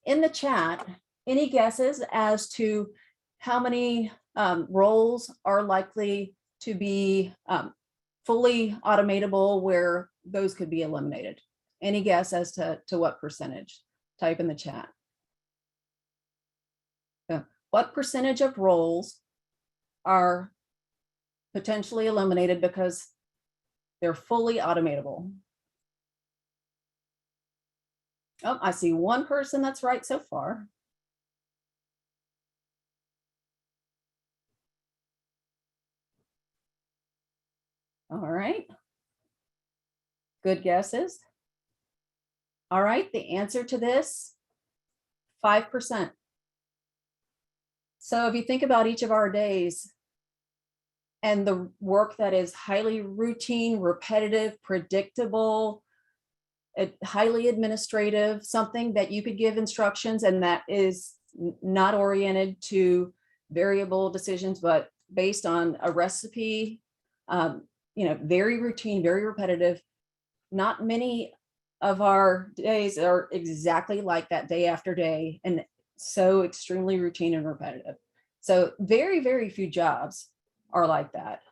Speaker 3: in the chat, any guesses as to how many roles are likely to be fully automatable where those could be eliminated? Any guess as to what percentage? Type in the chat. What percentage of roles are potentially eliminated because they're fully automatable? Oh, I see one person that's right so far. All right. Good guesses. All right, the answer to this, 5%. So if you think about each of our days and the work that is highly routine, repetitive, predictable, highly administrative, something that you could give instructions and that is not oriented to variable decisions, but based on a recipe, very routine, very repetitive. Not many of our days are exactly like that day after day and so extremely routine and repetitive. So very, very few jobs are like that.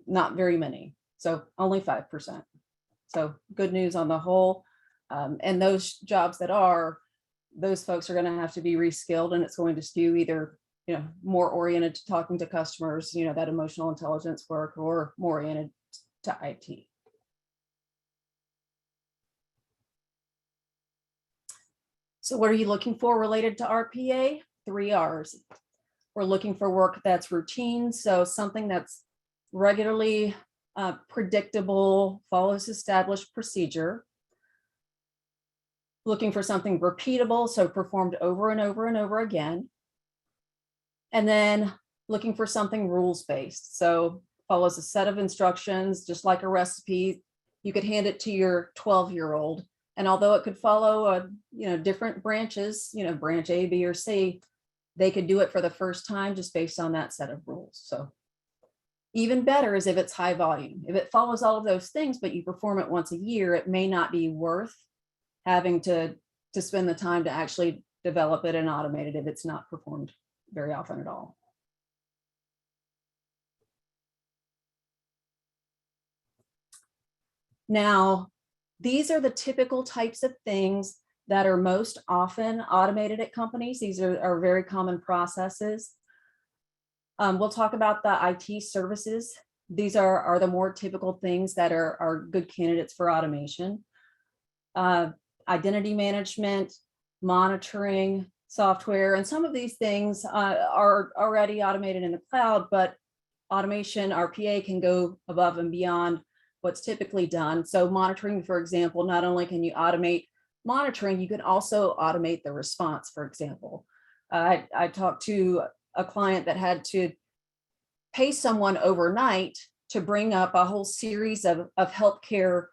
Speaker 3: Not very many. So only 5%. So good news on the whole. And those jobs that are, those folks are going to have to be reskilled, and it's going to skew either, more oriented to talking to customers, that emotional intelligence work, or more oriented to IT. So what are you looking for related to RPA? 3 R's. We're looking for work that's routine, so something that's regularly predictable, follows established procedure. Looking for something repeatable, so performed over and over and over again. And then looking for something rules-based, so follows a set of instructions, just like a recipe. You could hand it to your 12-year-old, and although it could follow different branches, branch A, B, or C, they could do it for the first time just based on that set of rules. So even better is if it's high volume. If it follows all of those things, but you perform it once a year, it may not be worth having to spend the time to actually develop it and automate it if it's not performed very often at all. Now, these are the typical types of things that are most often automated at companies. These are very common processes. We'll talk about the IT services. These are the more typical things that are good candidates for automation. Identity management, monitoring, software, and some of these things are already automated in the cloud, but automation, RPA, can go above and beyond what's typically done. So monitoring, for example, not only can you automate monitoring, you can also automate the response, for example. I talked to a client that had to pay someone overnight to bring up a whole series of healthcare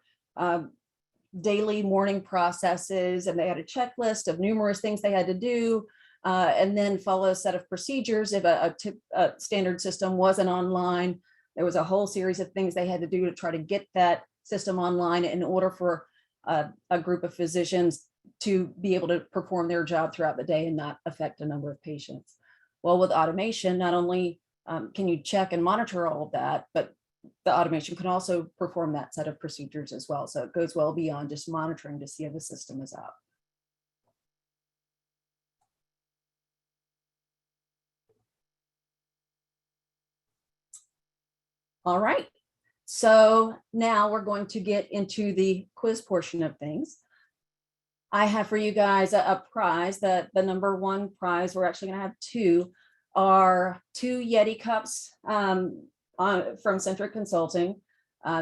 Speaker 3: daily morning processes, and they had a checklist of numerous things they had to do, and then follow a set of procedures. If a standard system wasn't online, there was a whole series of things they had to do to try to get that system online in order for a group of physicians to be able to perform their job throughout the day and not affect a number of patients. Well, with automation, not only can you check and monitor all of that, but the automation can also perform that set of procedures as well. So it goes well beyond just monitoring to see if the system is up. All right, so now we're going to get into the quiz portion of things. I have for you guys a prize. The number one prize, we're actually going to have two, are 2 Yeti cups from Centric Consulting.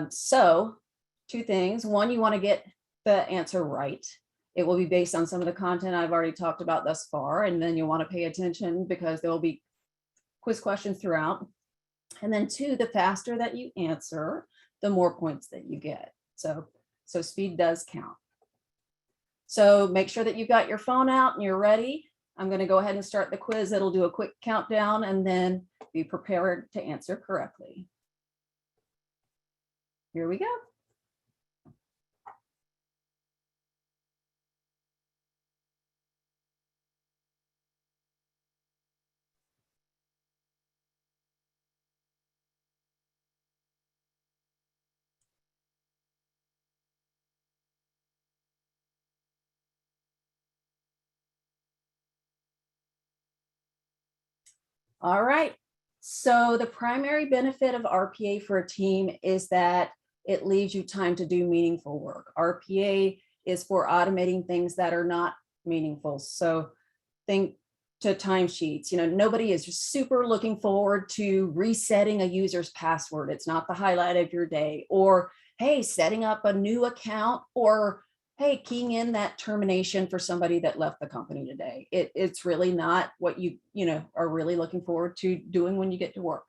Speaker 3: So 2 things. One, you want to get the answer right. It will be based on some of the content I've already talked about thus far, and then you want to pay attention because there will be quiz questions throughout. And then 2, the faster that you answer, the more points that you get. So speed does count. So make sure that you've got your phone out and you're ready. I'm going to go ahead and start the quiz. It'll do a quick countdown, and then be prepared to answer correctly. Here we go. All right, so the primary benefit of RPA for a team is that it leaves you time to do meaningful work. RPA is for automating things that are not meaningful. So think to timesheets. Nobody is super looking forward to resetting a user's password. It's not the highlight of your day. Or, hey, setting up a new account, or hey, keying in that termination for somebody that left the company today. It's really not what you are really looking forward to doing when you get to work.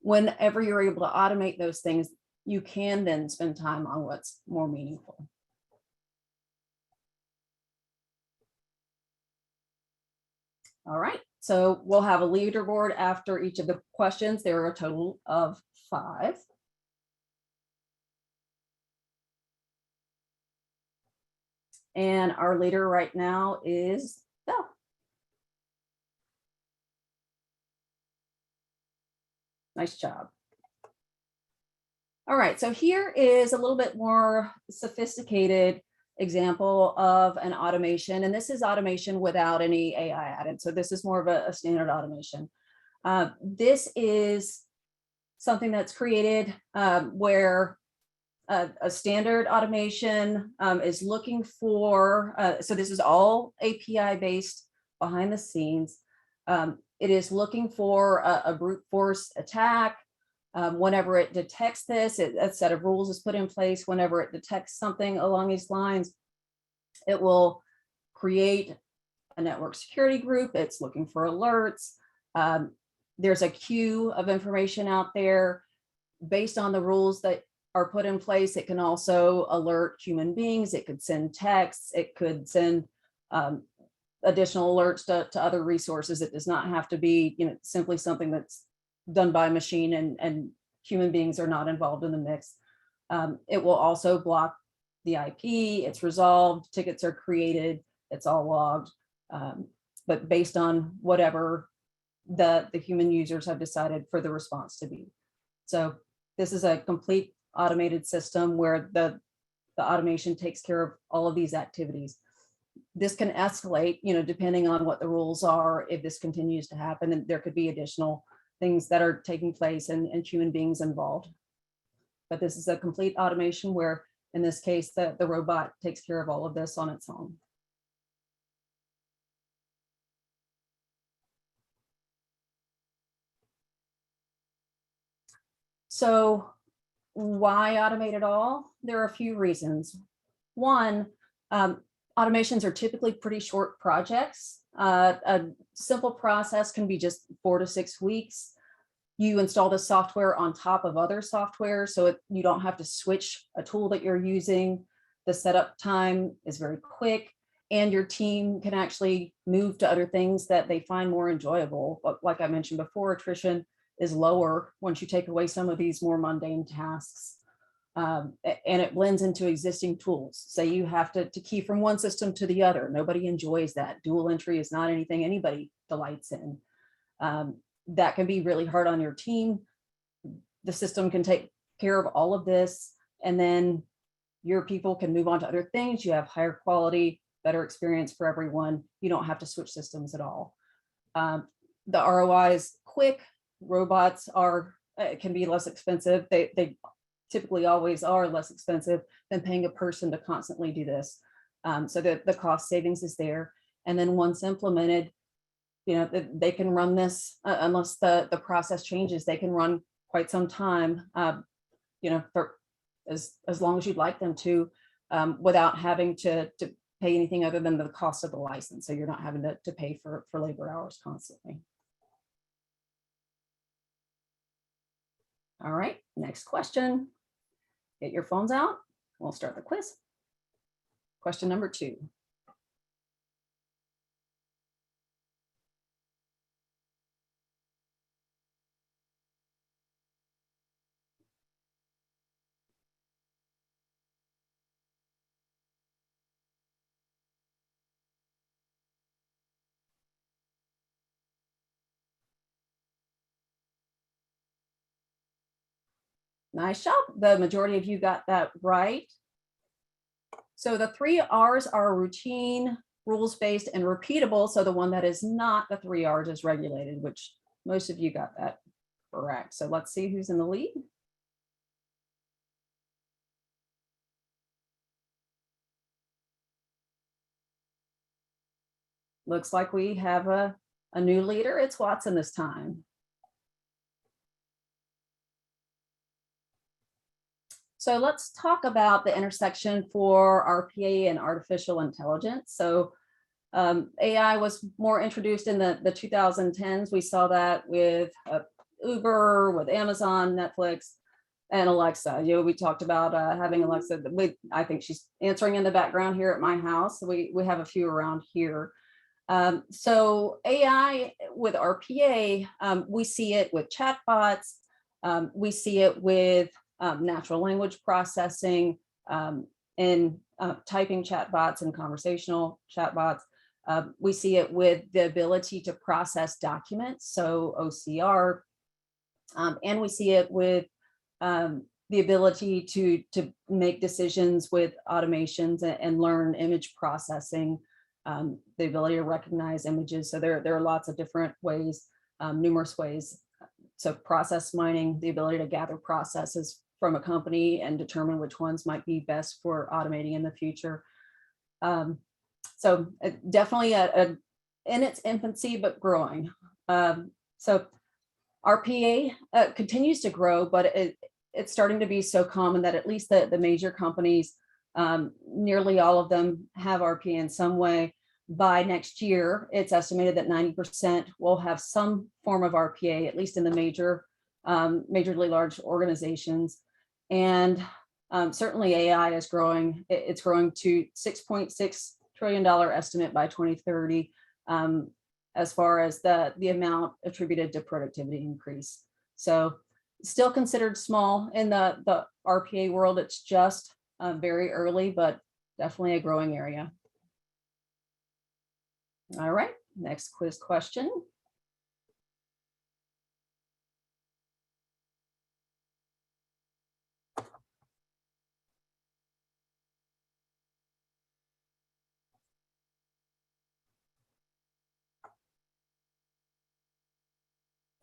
Speaker 3: Whenever you're able to automate those things, you can then spend time on what's more meaningful. All right, so we'll have a leaderboard after each of the questions. There are a total of 5. And our leader right now is Belle. Nice job. All right, so here is a little bit more sophisticated example of an automation. And this is automation without any AI added. So this is more of a standard automation. This is something that's created where a standard automation is looking for, so this is all API based behind the scenes. It is looking for a brute force attack. Whenever it detects this, a set of rules is put in place. Whenever it detects something along these lines, it will create a network security group. It's looking for alerts. There's a queue of information out there based on the rules that are put in place. It can also alert human beings. It could send texts. It could send additional alerts to other resources. It does not have to be simply something that's done by a machine and human beings are not involved in the mix. It will also block the IP. It's resolved. Tickets are created. It's all logged. But based on whatever the human users have decided for the response to be. So this is a complete automated system where the automation takes care of all of these activities. This can escalate, depending on what the rules are. If this continues to happen, and there could be additional things that are taking place and human beings involved. But this is a complete automation where, in this case, the robot takes care of all of this on its own. So why automate it all? There are a few reasons. One, automations are typically pretty short projects. A simple process can be just 4 to 6 weeks. You install the software on top of other software, so you don't have to switch a tool that you're using. The setup time is very quick, and your team can actually move to other things that they find more enjoyable. But like I mentioned before, attrition is lower once you take away some of these more mundane tasks. And it blends into existing tools. Say you have to key from one system to the other. Nobody enjoys that. Dual entry is not anything anybody delights in. That can be really hard on your team. The system can take care of all of this, and then your people can move on to other things. You have higher quality, better experience for everyone. You don't have to switch systems at all. The ROI is quick. Robots can be less expensive. They typically always are less expensive than paying a person to constantly do this. So the cost savings is there. And then once implemented, they can run this unless the process changes. They can run quite some time, for as long as you'd like them to, without having to pay anything other than the cost of the license. So you're not having to pay for labor hours constantly. All right, next question. Get your phones out. We'll start the quiz. Question number 2. Nice job. The majority of you got that right. So the 3 R's are routine, rules-based, and repeatable. So the one that is not the 3 R's is regulated, which most of you got that correct. So let's see who's in the lead. Looks like we have a new leader. It's Watson this time. So let's talk about the intersection for RPA and artificial intelligence. So AI was more introduced in the 2010s. We saw that with Uber, with Amazon, Netflix, and Alexa. We talked about having Alexa. I think she's answering in the background here at my house. We have a few around here. So AI with RPA, we see it with chatbots. We see it with natural language processing, in typing chatbots and conversational chatbots. We see it with the ability to process documents, so OCR, and we see it with the ability to make decisions with automations and learn image processing, the ability to recognize images. So there are lots of different ways, numerous ways. So process mining, the ability to gather processes from a company and determine which ones might be best for automating in the future. So definitely in its infancy, but growing. So RPA continues to grow, but it's starting to be so common that at least the major companies, nearly all of them have RPA in some way. By next year, it's estimated that 90% will have some form of RPA, at least in the majorly large organizations. And certainly AI is growing. It's growing to $6.6 trillion estimate by 2030, as far as the amount attributed to productivity increase. So still considered small in the RPA world. It's just very early, but definitely a growing area. All right, next quiz question.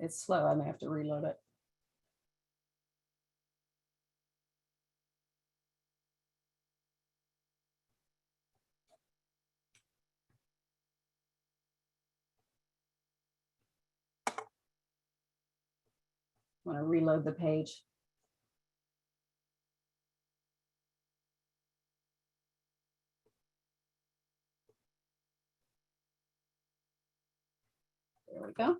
Speaker 3: It's slow, I may have to reload it. I want to reload the page. There we go.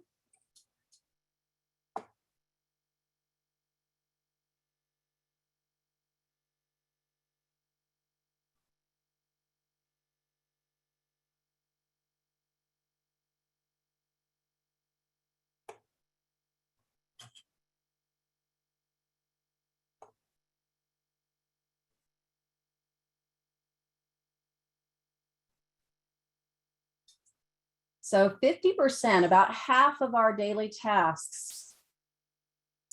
Speaker 3: So 50%, about half of our daily tasks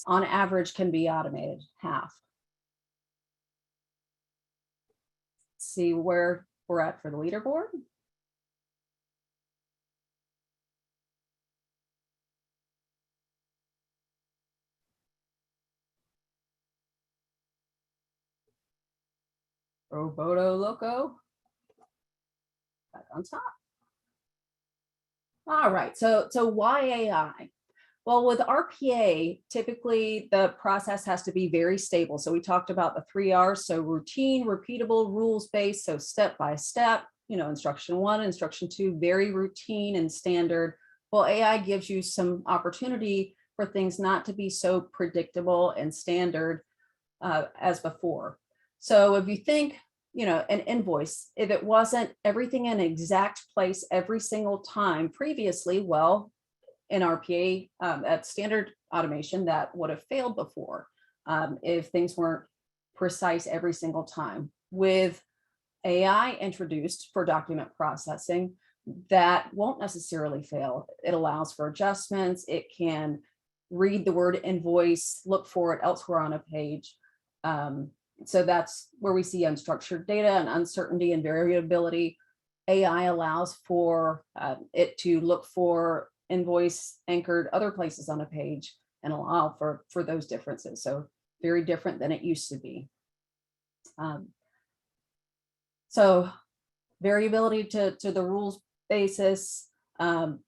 Speaker 3: on average can be automated, half. Let's see where we're at for the leaderboard. Roboto Loco, back on top. All right, so why AI? Well, with RPA, typically the process has to be very stable. So we talked about the 3 R's, so routine, repeatable, rules-based, so step by step, instruction 1, instruction 2, very routine and standard. Well, AI gives you some opportunity for things not to be so predictable and standard as before. So if you think, an invoice, if it wasn't everything in an exact place every single time previously, well, in RPA at standard automation, that would have failed before if things weren't precise every single time. With AI introduced for document processing, that won't necessarily fail. It allows for adjustments. It can read the word invoice, look for it elsewhere on a page. So that's where we see unstructured data and uncertainty and variability. AI allows for it to look for invoice anchored other places on a page and allow for those differences. So very different than it used to be. So variability to the rules basis, and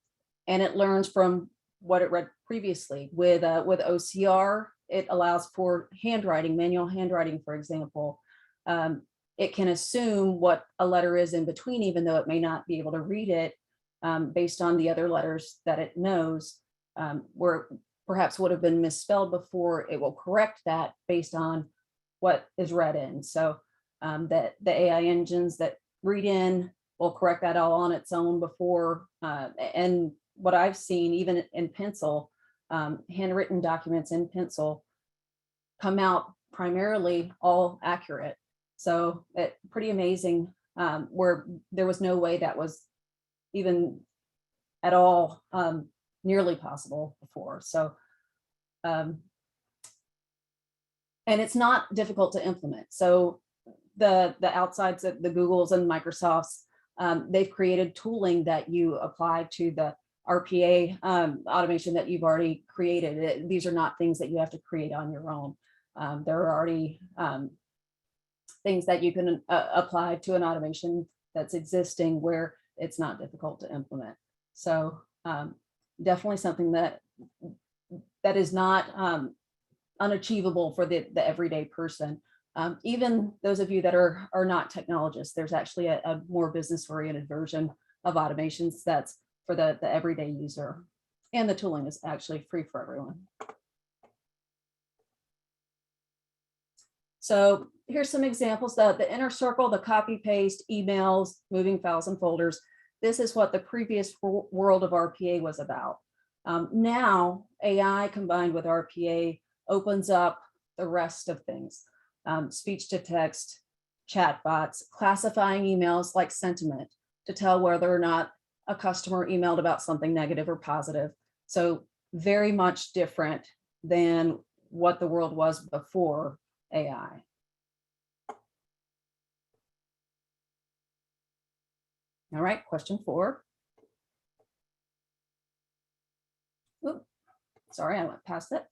Speaker 3: it learns from what it read previously. With OCR, it allows for handwriting, manual handwriting, for example. It can assume what a letter is in between, even though it may not be able to read it based on the other letters that it knows, where perhaps would have been misspelled before. It will correct that based on what is read in. So that the AI engines that read in will correct that all on its own before. And what I've seen, even in pencil, handwritten documents in pencil come out primarily all accurate. So it's pretty amazing, where there was no way that was even at all nearly possible before. So, and it's not difficult to implement. So the outsides of the Googles and Microsofts, they've created tooling that you apply to the RPA automation that you've already created. These are not things that you have to create on your own. There are already things that you can apply to an automation that's existing where it's not difficult to implement. So definitely something that is not unachievable for the everyday person. Even those of you that are not technologists, there's actually a more business-oriented version of automations that's for the everyday user. And the tooling is actually free for everyone. So here's some examples. The inner circle, the copy paste, emails, moving files and folders. This is what the previous world of RPA was about. Now AI combined with RPA opens up the rest of things. Speech to text, chatbots, classifying emails like sentiment to tell whether or not a customer emailed about something negative or positive. So very much different than what the world was before AI. All right, question 4. Oops, sorry, I went past it.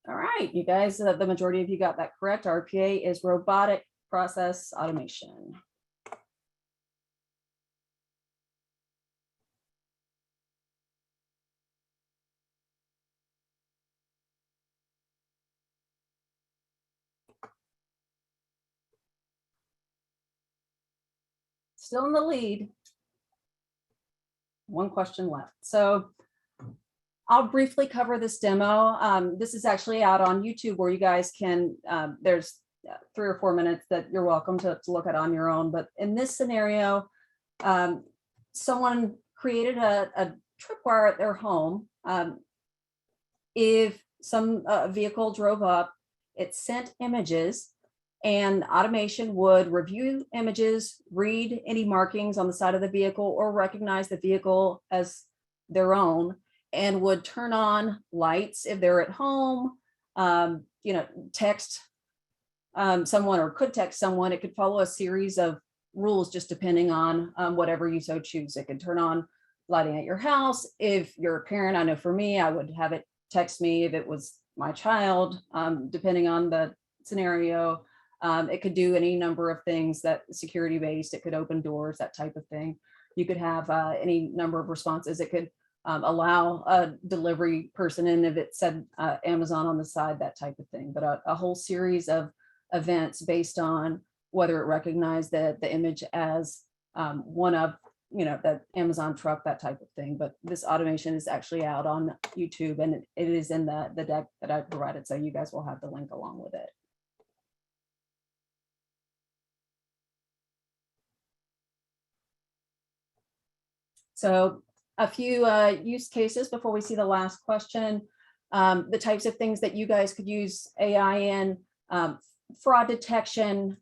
Speaker 3: All right, you guys, the majority of you got that correct. RPA is robotic process automation. Still in the lead. One question left. So I'll briefly cover this demo. This is actually out on YouTube where you guys can, there's 3 or 4 minutes that you're welcome to look at on your own. But in this scenario, someone created a tripwire at their home. If some vehicle drove up, it sent images, and automation would review images, read any markings on the side of the vehicle, or recognize the vehicle as their own, and would turn on lights if they're at home, text someone, or could text someone. It could follow a series of rules just depending on whatever you so choose. It could turn on lighting at your house. If you're a parent, I know for me, I would have it text me if it was my child, depending on the scenario. It could do any number of things that security based. It could open doors, that type of thing. You could have any number of responses. It could allow a delivery person in if it said Amazon on the side, that type of thing. But a whole series of events based on whether it recognized the image as one of, the Amazon truck, that type of thing. But this automation is actually out on YouTube, and it is in the deck that I provided. So you guys will have the link along with it. So a few use cases before we see the last question. The types of things that you guys could use AI in: fraud detection,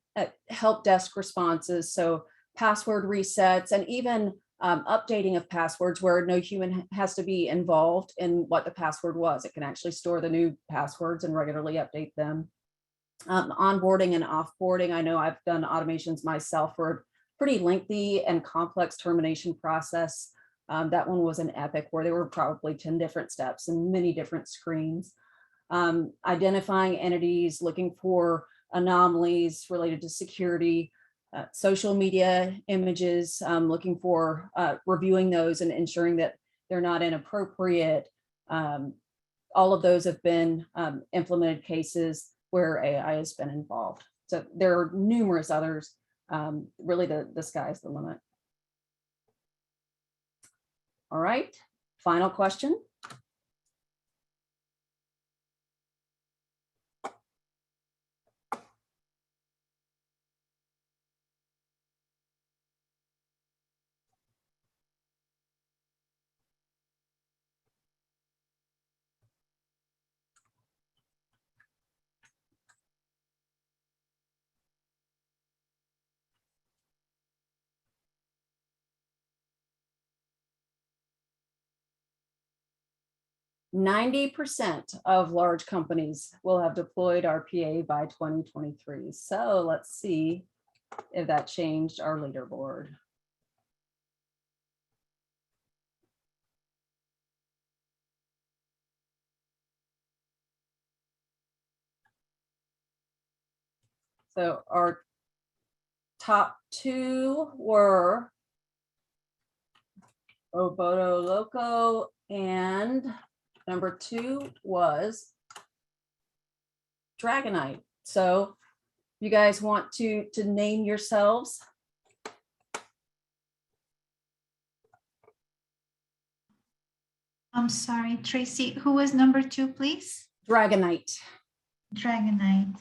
Speaker 3: help desk responses, so password resets, and even updating of passwords where no human has to be involved in what the password was. It can actually store the new passwords and regularly update them. Onboarding and offboarding. I know I've done automations myself for a pretty lengthy and complex termination process. That one was an epic where there were probably 10 different steps and many different screens. Identifying entities, looking for anomalies related to security, social media images, looking for reviewing those and ensuring that they're not inappropriate. All of those have been implemented cases where AI has been involved. So there are numerous others. Really, the sky's the limit. All right, final question. %90 of large companies will have deployed RPA by 2023. So let's see if that changed our leaderboard. So our top 2 were Roboto Loco, and number 2 was Dragonite. So you guys want to name yourselves?
Speaker 1: I'm sorry, Tracy, who was number 2, please?
Speaker 3: Dragonite.
Speaker 1: Dragonite.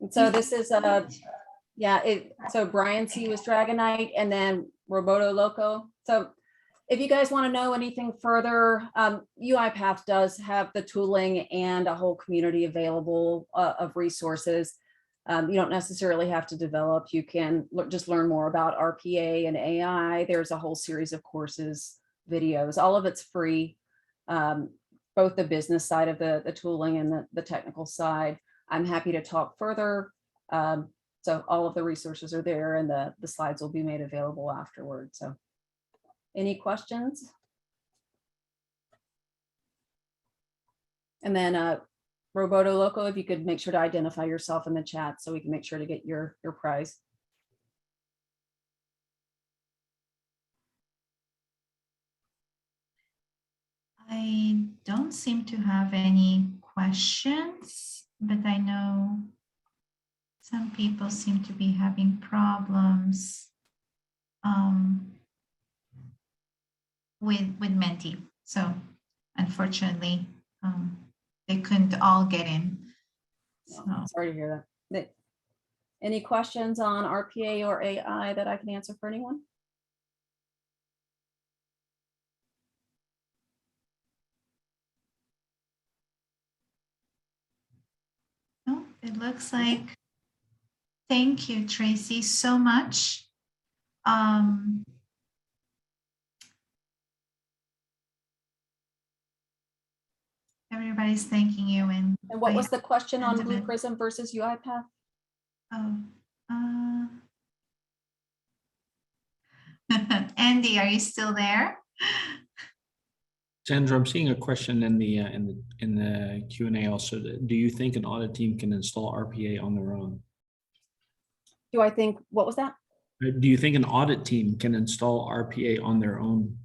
Speaker 3: So this is so Brian C was Dragonite, and then Roboto Loco. So if you guys want to know anything further, UiPath does have the tooling and a whole community available of resources. You don't necessarily have to develop. You can just learn more about RPA and AI. There's a whole series of courses, videos, all of it's free. Both the business side of the tooling and the technical side. I'm happy to talk further. So all of the resources are there, and the slides will be made available afterwards. So any questions? And then Roboto Loco, if you could make sure to identify yourself in the chat so we can make sure to get your prize.
Speaker 1: I don't seem to have any questions, but I know some people seem to be having problems with Menti. So unfortunately, they couldn't all get in. So,
Speaker 3: Sorry to hear that. Any questions on RPA or AI that I can answer for anyone?
Speaker 1: no, it looks like, thank you, Tracy, so much. Everybody's thanking you. And
Speaker 3: what was the question on Blue
Speaker 1: sentiment.
Speaker 3: Prism versus UiPath?
Speaker 1: Oh, Andy, are you still there?
Speaker 4: Sandra, I'm seeing a question in the Q&A also. Do you think an audit team can install RPA on their own?
Speaker 3: Do I think, what was that?
Speaker 4: Do you think an audit team can install RPA on their own?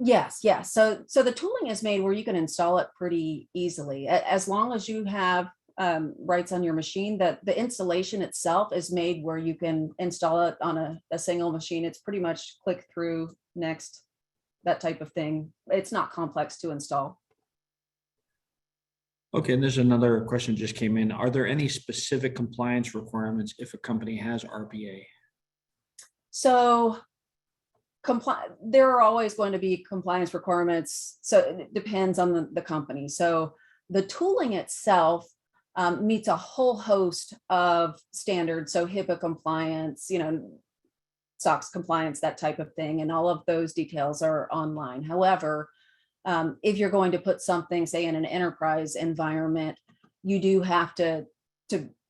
Speaker 3: Yes. So the tooling is made where you can install it pretty easily, as long as you have rights on your machine. That the installation itself is made where you can install it on a single machine. It's pretty much click through, next, that type of thing. It's not complex to install.
Speaker 4: Okay, and there's another question just came in. Are there any specific compliance requirements if a company has RPA?
Speaker 3: So there are always going to be compliance requirements. So it depends on the company. So the tooling itself meets a whole host of standards. So HIPAA compliance, SOX compliance, that type of thing. And all of those details are online. However, if you're going to put something, say, in an enterprise environment, you do have to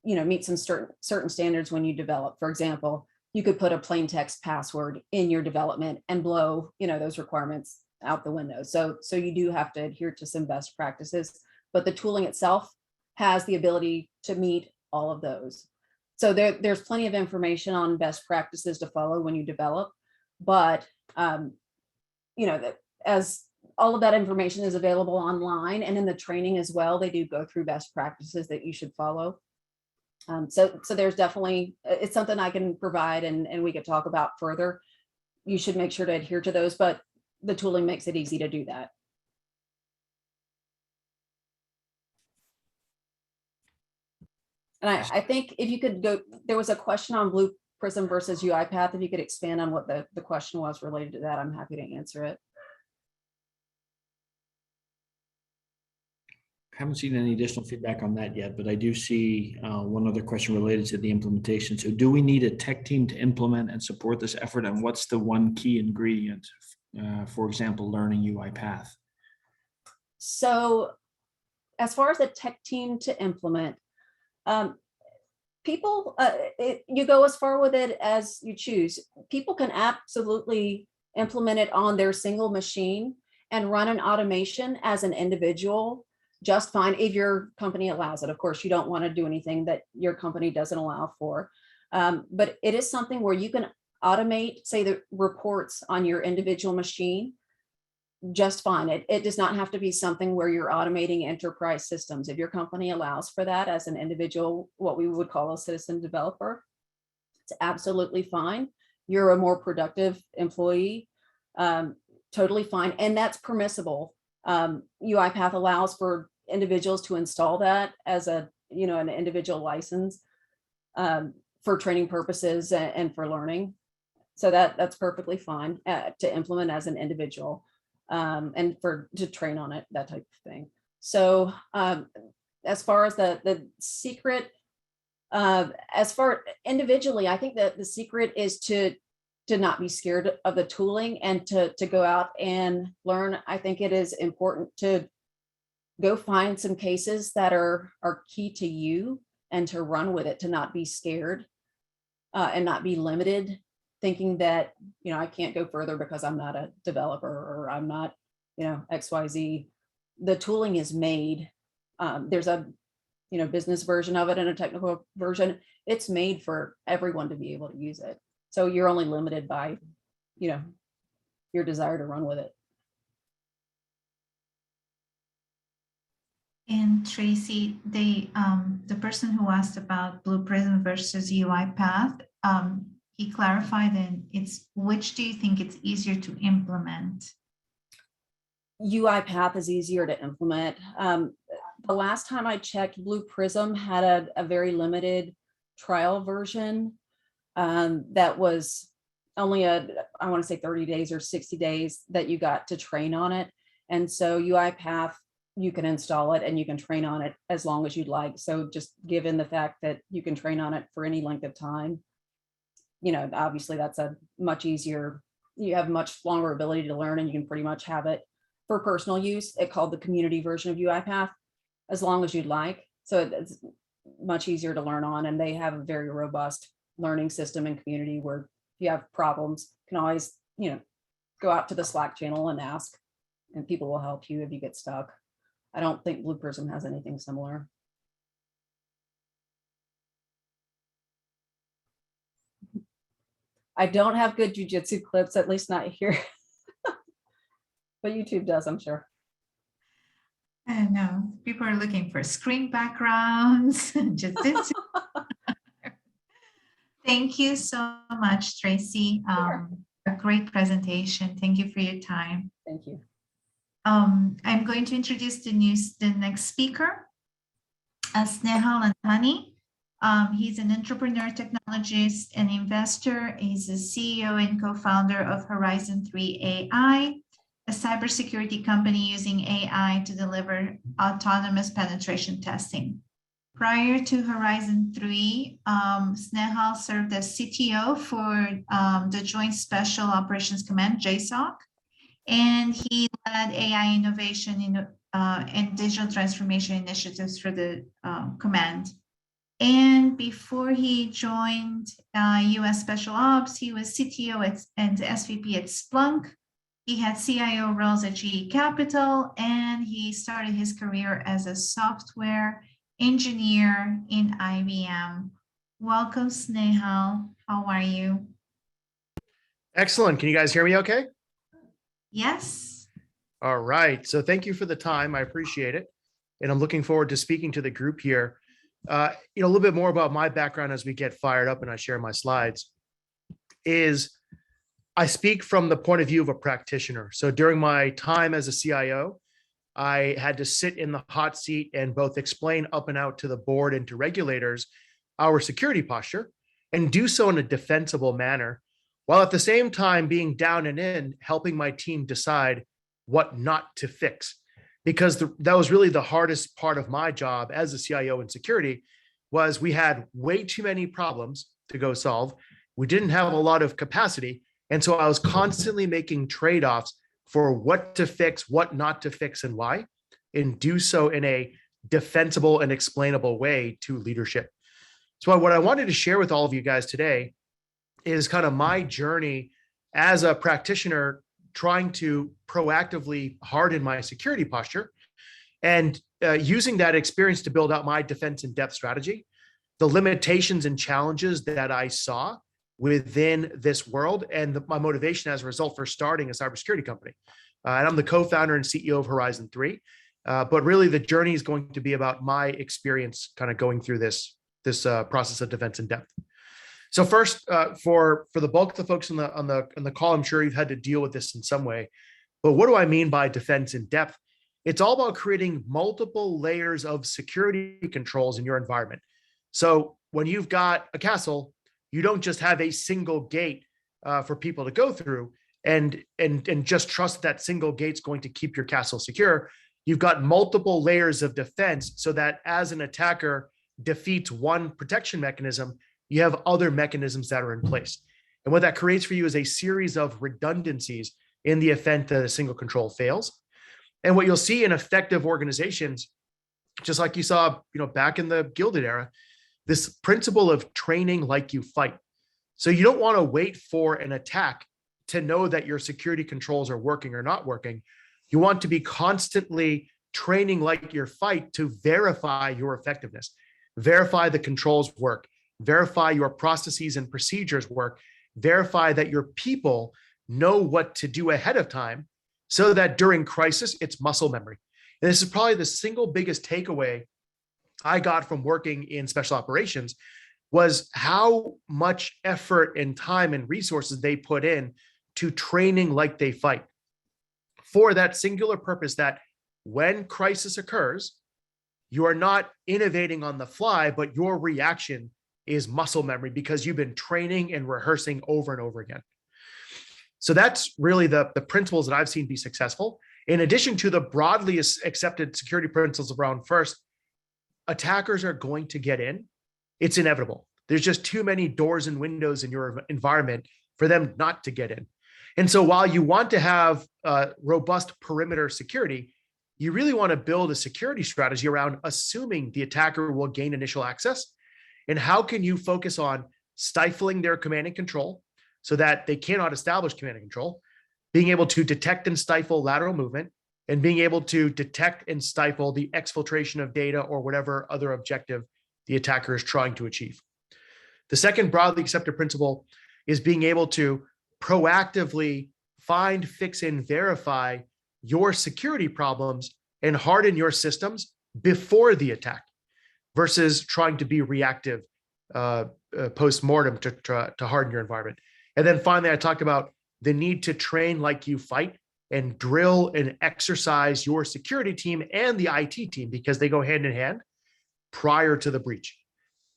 Speaker 3: meet some certain standards when you develop. For example, you could put a plain text password in your development and blow, those requirements out the window. So you do have to adhere to some best practices, but the tooling itself has the ability to meet all of those. So there's plenty of information on best practices to follow when you develop, but as all of that information is available online and in the training as well, they do go through best practices that you should follow. So there's definitely, it's something I can provide and we could talk about further. You should make sure to adhere to those, but the tooling makes it easy to do that. And I think if you could go, there was a question on Blue Prism versus UiPath. If you could expand on what the question was related to that, I'm happy to answer it.
Speaker 4: Haven't seen any additional feedback on that yet, but I do see one other question related to the implementation. So do we need a tech team to implement and support this effort? And what's the one key ingredient, for example, learning UiPath?
Speaker 3: So as far as a tech team to implement, people, you go as far with it as you choose. People can absolutely implement it on their single machine and run an automation as an individual just fine if your company allows it. Of course, you don't want to do anything that your company doesn't allow for. But it is something where you can automate, say, the reports on your individual machine just fine. It does not have to be something where you're automating enterprise systems. If your company allows for that as an individual, what we would call a citizen developer, it's absolutely fine. You're a more productive employee, totally fine. And that's permissible. UiPath allows for individuals to install that as an individual license for training purposes and for learning. So that's perfectly fine to implement as an individual and to train on it, that type of thing. So as far as the secret, as far individually, I think that the secret is to not be scared of the tooling and to go out and learn. I think it is important to go find some cases that are key to you and to run with it, to not be scared and not be limited, thinking that, I can't go further because I'm not a developer or I'm not, XYZ. The tooling is made. There's a, business version of it and a technical version. It's made for everyone to be able to use it. So you're only limited by, your desire to run with it.
Speaker 1: And Tracy, the person who asked about Blue Prism versus UiPath, he clarified, and it's which do you think it's easier to implement?
Speaker 3: UiPath is easier to implement. The last time I checked, Blue Prism had a very limited trial version that was only I want to say 30 days or 60 days that you got to train on it. And so UiPath, you can install it and you can train on it as long as you'd like. So just given the fact that you can train on it for any length of time, obviously that's a much easier, you have much longer ability to learn, and you can pretty much have it for personal use. It called the community version of UiPath as long as you'd like. So it's much easier to learn on, and they have a very robust learning system and community where if you have problems, you can always, go out to the Slack channel and ask, and people will help you if you get stuck. I don't think Blue Prism has anything similar. I don't have good jujitsu clips, at least not here. But YouTube does, I'm sure.
Speaker 1: I know people are looking for screen backgrounds. Thank you so much, Tracy.
Speaker 3: Sure.
Speaker 1: A great presentation. Thank you for your time.
Speaker 3: Thank you.
Speaker 1: I'm going to introduce the next speaker, Snehal Antani. He's an entrepreneur, technologist, and investor. He's the CEO and co-founder of Horizon 3 AI, a cybersecurity company using AI to deliver autonomous penetration testing. Prior to Horizon 3, Snehal served as CTO for the Joint Special Operations Command, JSOC, and he led AI innovation and digital transformation initiatives for the command. And before he joined US Special Ops, he was CTO and SVP at Splunk. He had CIO roles at GE Capital, and he started his career as a software engineer in IBM. Welcome, Snehal. How are you?
Speaker 5: Excellent. Can you guys hear me okay?
Speaker 1: Yes.
Speaker 5: All right. So thank you for the time. I appreciate it. And I'm looking forward to speaking to the group here. A little bit more about my background as we get fired up and I share my slides is I speak from the point of view of a practitioner. So during my time as a CIO, I had to sit in the hot seat and both explain up and out to the board and to regulators our security posture and do so in a defensible manner, while at the same time being down and in, helping my team decide what not to fix. Because that was really the hardest part of my job as a CIO in security, was we had way too many problems to go solve. We didn't have a lot of capacity. And so I was constantly making trade-offs for what to fix, what not to fix, and why, and do so in a defensible and explainable way to leadership. So what I wanted to share with all of you guys today is kind of my journey as a practitioner trying to proactively harden my security posture and using that experience to build out my defense in depth strategy, the limitations and challenges that I saw within this world, and my motivation as a result for starting a cybersecurity company. And I'm the co-founder and CEO of Horizon 3, but really the journey is going to be about my experience kind of going through this process of defense in depth. So first, for the bulk of the folks on the call, I'm sure you've had to deal with this in some way. But what do I mean by defense in depth? It's all about creating multiple layers of security controls in your environment. So when you've got a castle, you don't just have a single gate for people to go through and just trust that single gate's going to keep your castle secure. You've got multiple layers of defense so that as an attacker defeats one protection mechanism, you have other mechanisms that are in place. And what that creates for you is a series of redundancies in the event that a single control fails. And what you'll see in effective organizations, just like you saw, back in the Gilded era, this principle of training like you fight. So you don't want to wait for an attack to know that your security controls are working or not working. You want to be constantly training like your fight to verify your effectiveness, verify the controls work, verify your processes and procedures work, verify that your people know what to do ahead of time so that during crisis, it's muscle memory. And this is probably the single biggest takeaway I got from working in special operations was how much effort and time and resources they put in to training like they fight. for that singular purpose that when crisis occurs, you are not innovating on the fly, but your reaction is muscle memory because you've been training and rehearsing over and over again. So that's really the principles that I've seen be successful. In addition to the broadly accepted security principles around, first, attackers are going to get in. It's inevitable. There's just too many doors and windows in your environment for them not to get in. And so while you want to have robust perimeter security, you really want to build a security strategy around assuming the attacker will gain initial access. And how can you focus on stifling their command and control so that they cannot establish command and control, being able to detect and stifle lateral movement, and being able to detect and stifle the exfiltration of data or whatever other objective the attacker is trying to achieve. The second broadly accepted principle is being able to proactively find, fix, and verify your security problems and harden your systems before the attack versus trying to be reactive post-mortem to harden your environment. And then finally, I talked about the need to train like you fight and drill and exercise your security team and the IT team because they go hand in hand prior to the breach.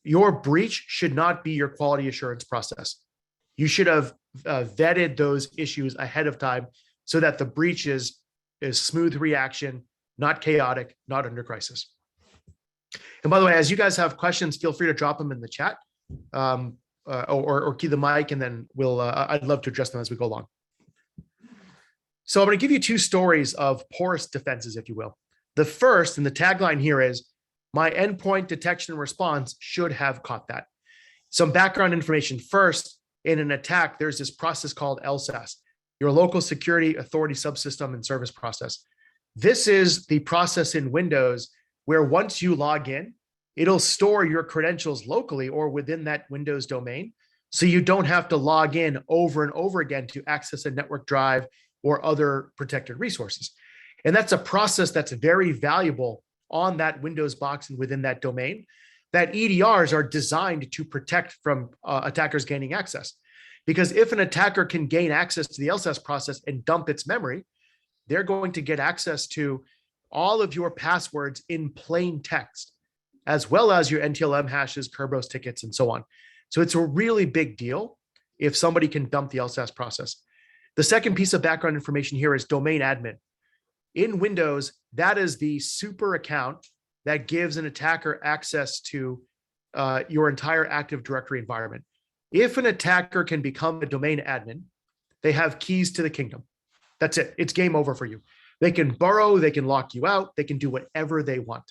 Speaker 5: Your breach should not be your quality assurance process. You should have vetted those issues ahead of time so that the breach is smooth reaction, not chaotic, not under crisis. And by the way, as you guys have questions, feel free to drop them in the chat or key the mic, and then I'd love to address them as we go along. So I'm going to give you two stories of porous defenses, if you will. The first, and the tagline here is, my endpoint detection and response should have caught that. Some background information. First, in an attack, there's this process called LSAS, your local security authority subsystem and service process. This is the process in Windows where once you log in, it'll store your credentials locally or within that Windows domain. So you don't have to log in over and over again to access a network drive or other protected resources. And that's a process that's very valuable on that Windows box and within that domain, that EDRs are designed to protect from attackers gaining access. Because if an attacker can gain access to the LSAS process and dump its memory, they're going to get access to all of your passwords in plain text, as well as your NTLM hashes, Kerberos tickets, and so on. So it's a really big deal if somebody can dump the LSAS process. The second piece of background information here is domain admin. In Windows, that is the super account that gives an attacker access to your entire Active Directory environment. If an attacker can become a domain admin, they have keys to the kingdom. That's it. It's game over for you. They can burrow, they can lock you out, they can do whatever they want.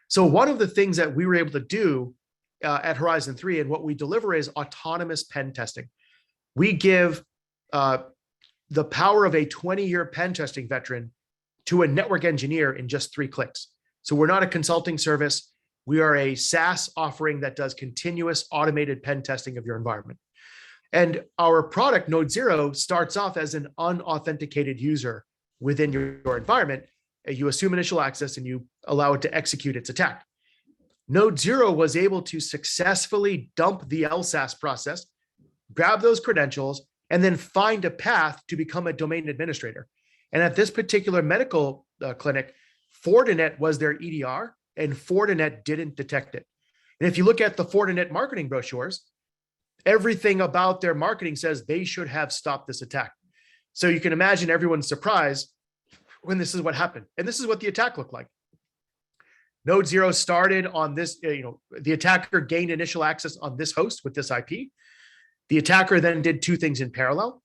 Speaker 5: So one of the things that we were able to do at Horizon 3 and what we deliver is autonomous pen testing. We give the power of a 20-year pen testing veteran to a network engineer in just 3 clicks. So we're not a consulting service. We are a SaaS offering that does continuous automated pen testing of your environment. And our product, Node Zero, starts off as an unauthenticated user within your environment. You assume initial access and you allow it to execute its attack. Node Zero was able to successfully dump the LSAS process, grab those credentials, and then find a path to become a domain administrator. And at this particular medical clinic, Fortinet was their EDR, and Fortinet didn't detect it. And if you look at the Fortinet marketing brochures, everything about their marketing says they should have stopped this attack. So you can imagine everyone's surprise when this is what happened. And this is what the attack looked like. Node Zero started on this, the attacker gained initial access on this host with this IP. The attacker then did 2 things in parallel.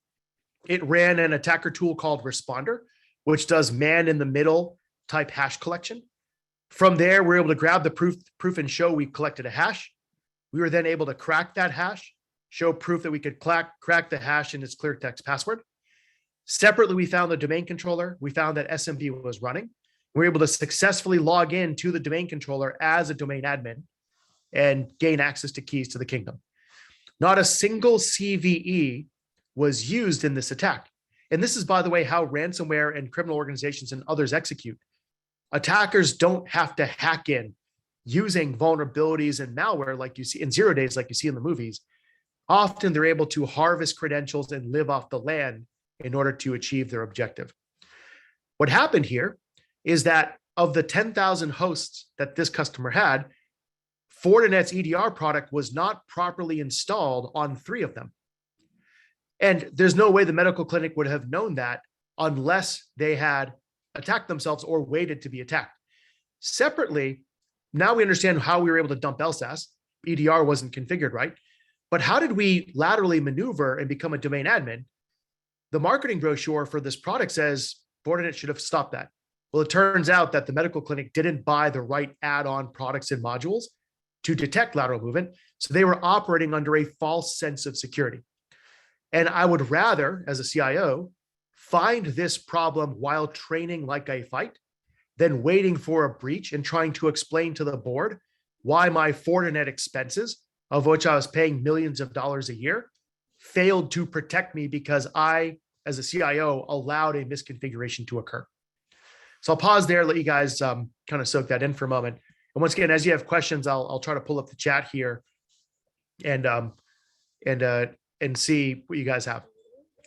Speaker 5: It ran an attacker tool called Responder, which does man-in-the-middle type hash collection. From there, we're able to grab the proof and show we collected a hash. We were then able to crack that hash, show proof that we could crack the hash in its clear text password. Separately, we found the domain controller. We found that SMB was running. We were able to successfully log in to the domain controller as a domain admin and gain access to keys to the kingdom. Not a single CVE was used in this attack. And this is, by the way, how ransomware and criminal organizations and others execute. Attackers don't have to hack in using vulnerabilities and malware like you see in 0 days, like you see in the movies. Often they're able to harvest credentials and live off the land in order to achieve their objective. What happened here is that of the 10,000 hosts that this customer had, Fortinet's EDR product was not properly installed on 3 of them. And there's no way the medical clinic would have known that unless they had attacked themselves or waited to be attacked. Separately, now we understand how we were able to dump LSAS. EDR wasn't configured right. But how did we laterally maneuver and become a domain admin? The marketing brochure for this product says Fortinet should have stopped that. Well, it turns out that the medical clinic didn't buy the right add-on products and modules to detect lateral movement. So they were operating under a false sense of security. And I would rather, as a CIO, find this problem while training like I fight than waiting for a breach and trying to explain to the board why my Fortinet expenses, of which I was paying millions of dollars a year, failed to protect me because I, as a CIO, allowed a misconfiguration to occur. So I'll pause there, let you guys kind of soak that in for a moment. And once again, as you have questions, I'll try to pull up the chat here and see what you guys have.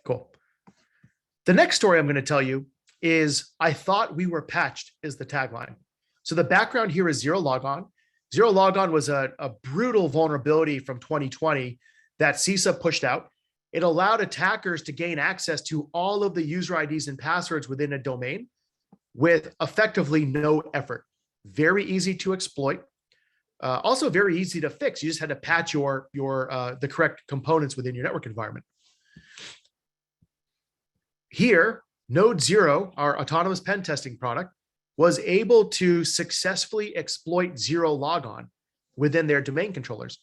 Speaker 5: Cool. The next story I'm going to tell you is I thought we were patched is the tagline. So the background here is Zero Logon. Zero Logon was a brutal vulnerability from 2020 that CISA pushed out. It allowed attackers to gain access to all of the user IDs and passwords within a domain with effectively no effort. Very easy to exploit. Also very easy to fix. You just had to patch the correct components within your network environment. Here, Node Zero, our autonomous pen testing product, was able to successfully exploit Zero Logon within their domain controllers.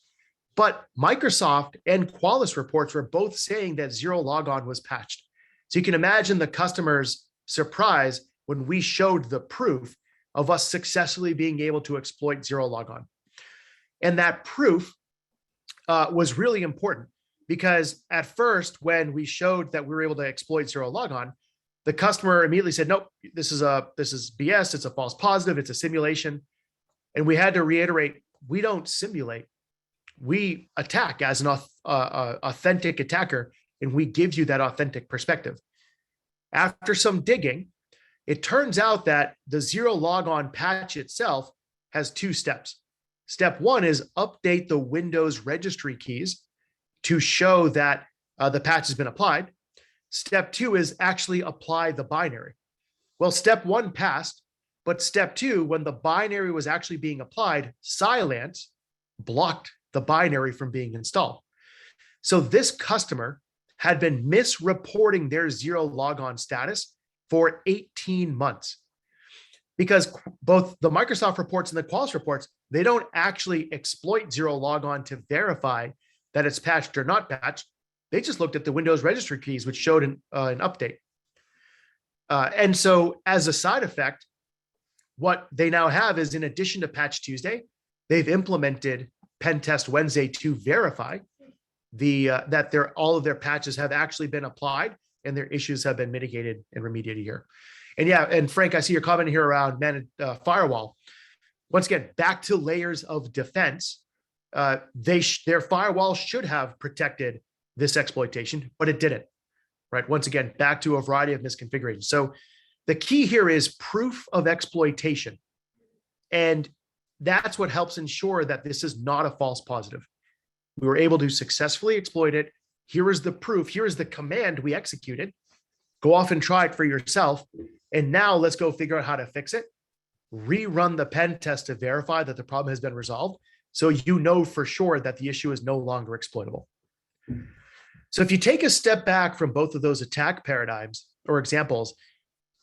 Speaker 5: But Microsoft and Qualys reports were both saying that Zero Logon was patched. So you can imagine the customer's surprise when we showed the proof of us successfully being able to exploit Zero Logon. And that proof was really important because at first, when we showed that we were able to exploit Zero Logon, the customer immediately said, nope, this is BS, it's a false positive, it's a simulation. And we had to reiterate, we don't simulate. We attack as an authentic attacker, and we give you that authentic perspective. After some digging, it turns out that the Zero Logon patch itself has 2 steps. Step 1 is update the Windows registry keys to show that the patch has been applied. Step 2 is actually apply the binary. Well, step 1 passed, but step 2, when the binary was actually being applied, Cylance blocked the binary from being installed. So this customer had been misreporting their Zero Logon status for 18 months because both the Microsoft reports and the Qualys reports, they don't actually exploit Zero Logon to verify that it's patched or not patched. They just looked at the Windows registry keys, which showed an update. And so as a side effect, what they now have is, in addition to Patch Tuesday, they've implemented Pen Test Wednesday to verify that all of their patches have actually been applied and their issues have been mitigated and remediated here. And yeah, and Frank, I see your comment here around managed firewall. Once again, back to layers of defense. Their firewall should have protected this exploitation, but it didn't, right? Once again, back to a variety of misconfigurations. So the key here is proof of exploitation. And that's what helps ensure that this is not a false positive. We were able to successfully exploit it. Here is the proof. Here is the command we executed. Go off and try it for yourself. And now let's go figure out how to fix it. Rerun the pen test to verify that the problem has been resolved, so you know for sure that the issue is no longer exploitable. So if you take a step back from both of those attack paradigms or examples,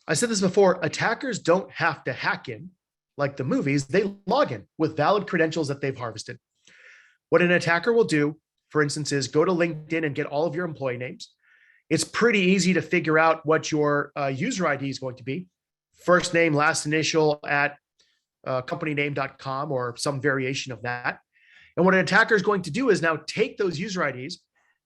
Speaker 5: I said this before, attackers don't have to hack in like the movies, they log in with valid credentials that they've harvested. What an attacker will do, for instance, is go to LinkedIn and get all of your employee names. It's pretty easy to figure out what your user ID is going to be. First name, last initial at companyname.com or some variation of that. And what an attacker is going to do is now take those user IDs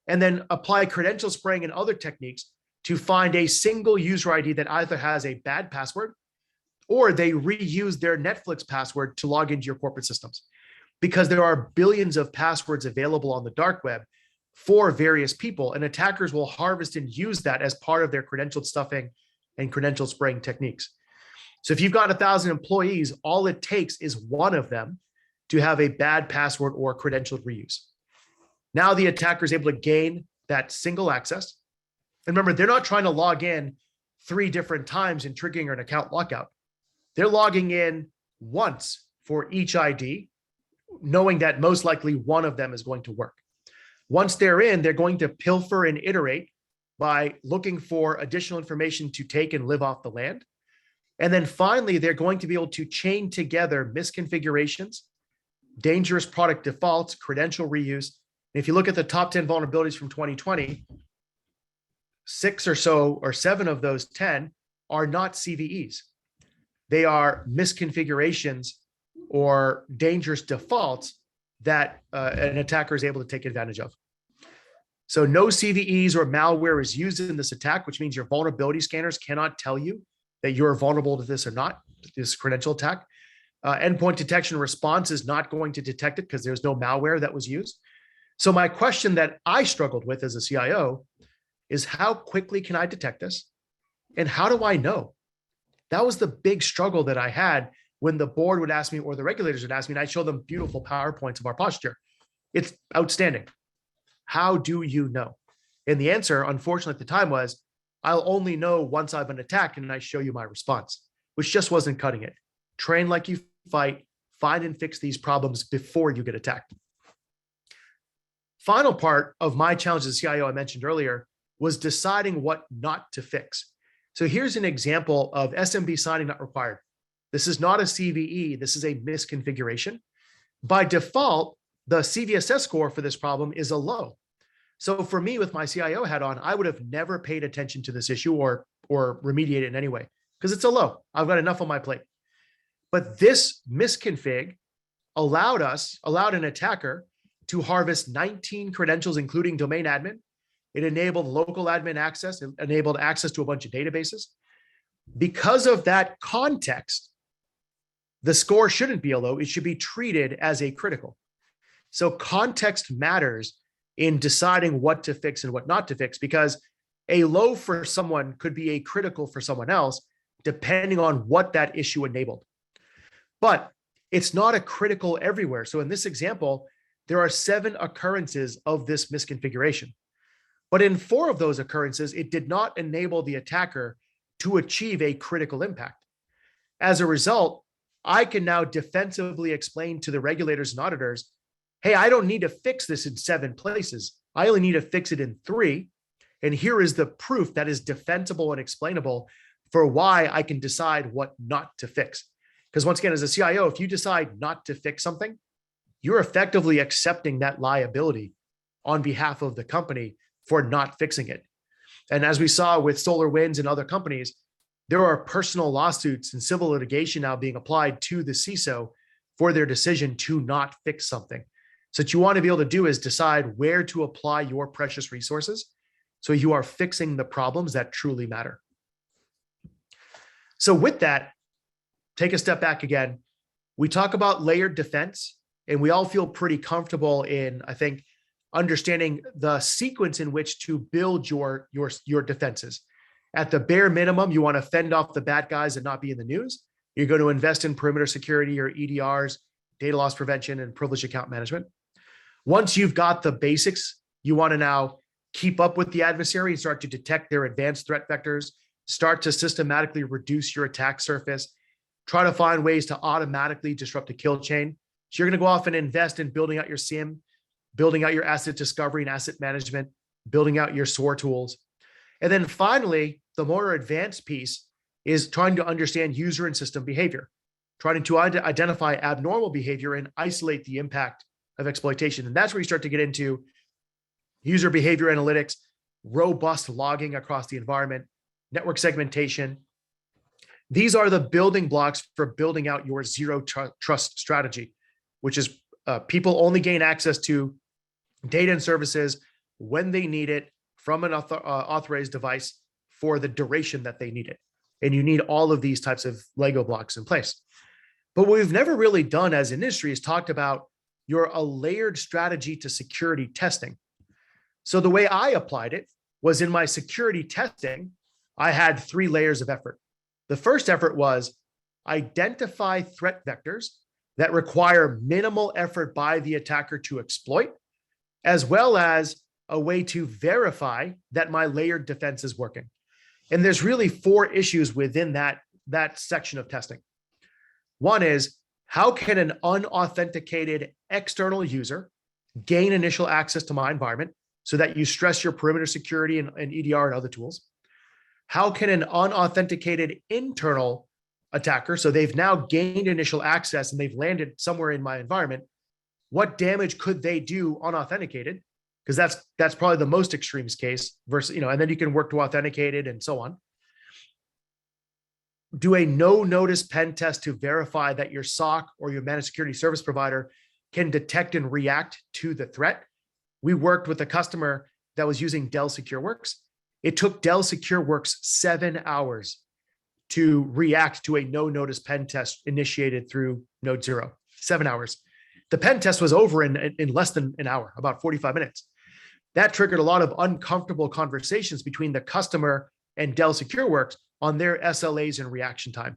Speaker 5: and then apply credential spraying and other techniques to find a single user ID that either has a bad password or they reuse their Netflix password to log into your corporate systems. Because there are billions of passwords available on the dark web, for various people, and attackers will harvest and use that as part of their credentialed stuffing and credential spraying techniques. So if you've got 1,000 employees, all it takes is one of them to have a bad password or credentialed reuse. Now the attacker is able to gain that single access. And remember, they're not trying to log in 3 different times and triggering an account lockout. They're logging in once for each ID, knowing that most likely one of them is going to work. Once they're in, they're going to pilfer and iterate by looking for additional information to take and live off the land. And then finally, they're going to be able to chain together misconfigurations, dangerous product defaults, credential reuse. And if you look at the top 10 vulnerabilities from 2020, 6 or so, or 7 of those 10 are not CVEs. They are misconfigurations or dangerous defaults that an attacker is able to take advantage of. So no CVEs or malware is used in this attack, which means your vulnerability scanners cannot tell you that you're vulnerable to this or not, this credential attack. Endpoint detection response is not going to detect it because there's no malware that was used. So my question that I struggled with as a CIO is, how quickly can I detect this? And how do I know? That was the big struggle that I had when the board would ask me, or the regulators would ask me, and I show them beautiful PowerPoints of our posture. It's outstanding. How do you know? And the answer, unfortunately, at the time was, I'll only know once I've been attacked and I show you my response, which just wasn't cutting it. Train like you fight, find and fix these problems before you get attacked. Final part of my challenge as CIO I mentioned earlier was deciding what not to fix. So here's an example of SMB signing not required. This is not a CVE, this is a misconfiguration. By default, the CVSS score for this problem is a low. So for me, with my CIO hat on, I would have never paid attention to this issue or remediate it in any way, because it's a low. I've got enough on my plate. But this misconfig allowed an attacker to harvest 19 credentials, including domain admin. It enabled local admin access, it enabled access to a bunch of databases. Because of that context, the score shouldn't be a low, it should be treated as a critical. So context matters in deciding what to fix and what not to fix, because a low for someone could be a critical for someone else, depending on what that issue enabled. But it's not a critical everywhere. So in this example, there are 7 occurrences of this misconfiguration. But in 4 of those occurrences, it did not enable the attacker to achieve a critical impact. As a result, I can now defensively explain to the regulators and auditors, hey, I don't need to fix this in 7 places. I only need to fix it in 3. And here is the proof that is defensible and explainable for why I can decide what not to fix. Because once again, as a CIO, if you decide not to fix something, you're effectively accepting that liability on behalf of the company for not fixing it. And as we saw with SolarWinds and other companies, there are personal lawsuits and civil litigation now being applied to the CISO for their decision to not fix something. So what you want to be able to do is decide where to apply your precious resources so you are fixing the problems that truly matter. So with that, take a step back again. We talk about layered defense, and we all feel pretty comfortable in, I think, understanding the sequence in which to build your defenses. At the bare minimum, you want to fend off the bad guys and not be in the news. You're going to invest in perimeter security or EDRs, data loss prevention, and privileged account management. Once you've got the basics, you want to now keep up with the adversary and start to detect their advanced threat vectors, start to systematically reduce your attack surface, try to find ways to automatically disrupt a kill chain. So you're going to go off and invest in building out your SIEM, building out your asset discovery and asset management, building out your SOAR tools. And then finally, the more advanced piece is trying to understand user and system behavior, trying to identify abnormal behavior and isolate the impact of exploitation. And that's where you start to get into user behavior analytics, robust logging across the environment, network segmentation. These are the building blocks for building out your zero trust strategy, which is people only gain access to data and services when they need it from an authorized device for the duration that they need it. And you need all of these types of Lego blocks in place. But what we've never really done as an industry is talked about a layered strategy to security testing. So the way I applied it was in my security testing, I had 3 layers of effort. The first effort was identify threat vectors that require minimal effort by the attacker to exploit, as well as a way to verify that my layered defense is working. And there's really 4 issues within that section of testing. One is, how can an unauthenticated external user gain initial access to my environment so that you stress your perimeter security and EDR and other tools? How can an unauthenticated internal attacker, so they've now gained initial access and they've landed somewhere in my environment, what damage could they do unauthenticated? Because that's probably the most extreme case versus, and then you can work to authenticate it and so on. Do a no-notice pen test to verify that your SOC or your managed security service provider can detect and react to the threat. We worked with a customer that was using Dell SecureWorks. It took Dell SecureWorks 7 hours to react to a no-notice pen test initiated through Node 0. 7 hours. The pen test was over in less than an hour, about 45 minutes. That triggered a lot of uncomfortable conversations between the customer and Dell SecureWorks on their SLAs and reaction time.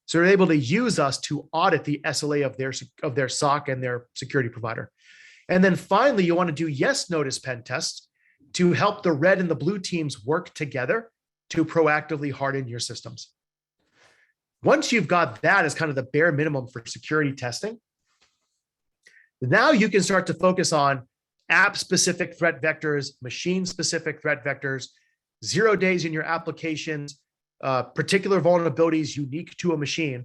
Speaker 5: So they're able to use us to audit the SLA of their SOC and their security provider. And then finally, you want to do yes notice pen tests to help the red and the blue teams work together to proactively harden your systems. Once you've got that as kind of the bare minimum for security testing, now you can start to focus on app-specific threat vectors, machine-specific threat vectors, 0 days in your applications, particular vulnerabilities unique to a machine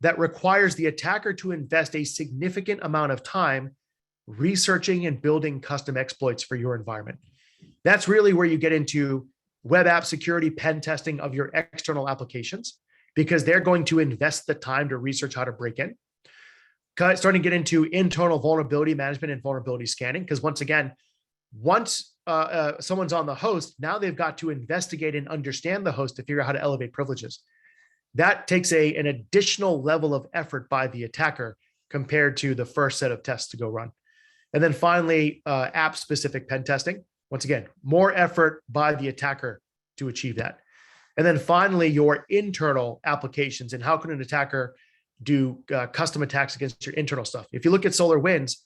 Speaker 5: that requires the attacker to invest a significant amount of time researching and building custom exploits for your environment. That's really where you get into web app security pen testing of your external applications, because they're going to invest the time to research how to break in. Starting to get into internal vulnerability management and vulnerability scanning, because once someone's on the host, now they've got to investigate and understand the host to figure out how to elevate privileges. That takes an additional level of effort by the attacker compared to the first set of tests to go run. And then finally, app-specific pen testing. Once again, more effort by the attacker to achieve that. And then finally, your internal applications and how can an attacker do custom attacks against your internal stuff. If you look at SolarWinds,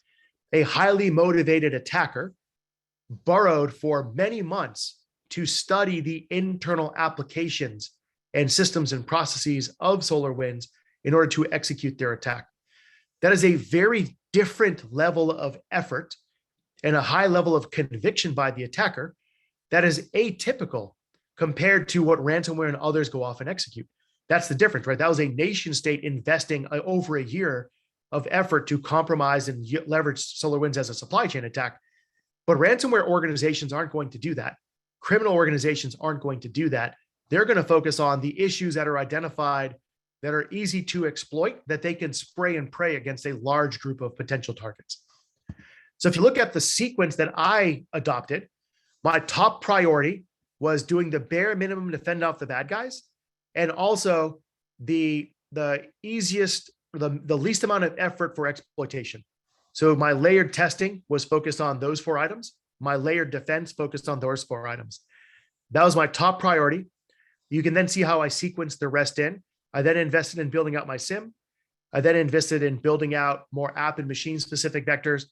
Speaker 5: a highly motivated attacker burrowed for many months to study the internal applications and systems and processes of SolarWinds in order to execute their attack. That is a very different level of effort and a high level of conviction by the attacker that is atypical compared to what ransomware and others go off and execute. That's the difference, right? That was a nation state investing over a year of effort to compromise and leverage SolarWinds as a supply chain attack. But ransomware organizations aren't going to do that. Criminal organizations aren't going to do that. They're going to focus on the issues that are identified, that are easy to exploit, that they can spray and pray against a large group of potential targets. So if you look at the sequence that I adopted, my top priority was doing the bare minimum to fend off the bad guys, and also the easiest, the least amount of effort for exploitation. So my layered testing was focused on those 4 items. My layered defense focused on those 4 items. That was my top priority. You can then see how I sequenced the rest in. I then invested in building out my SIM. I then invested in building out more app and machine specific vectors.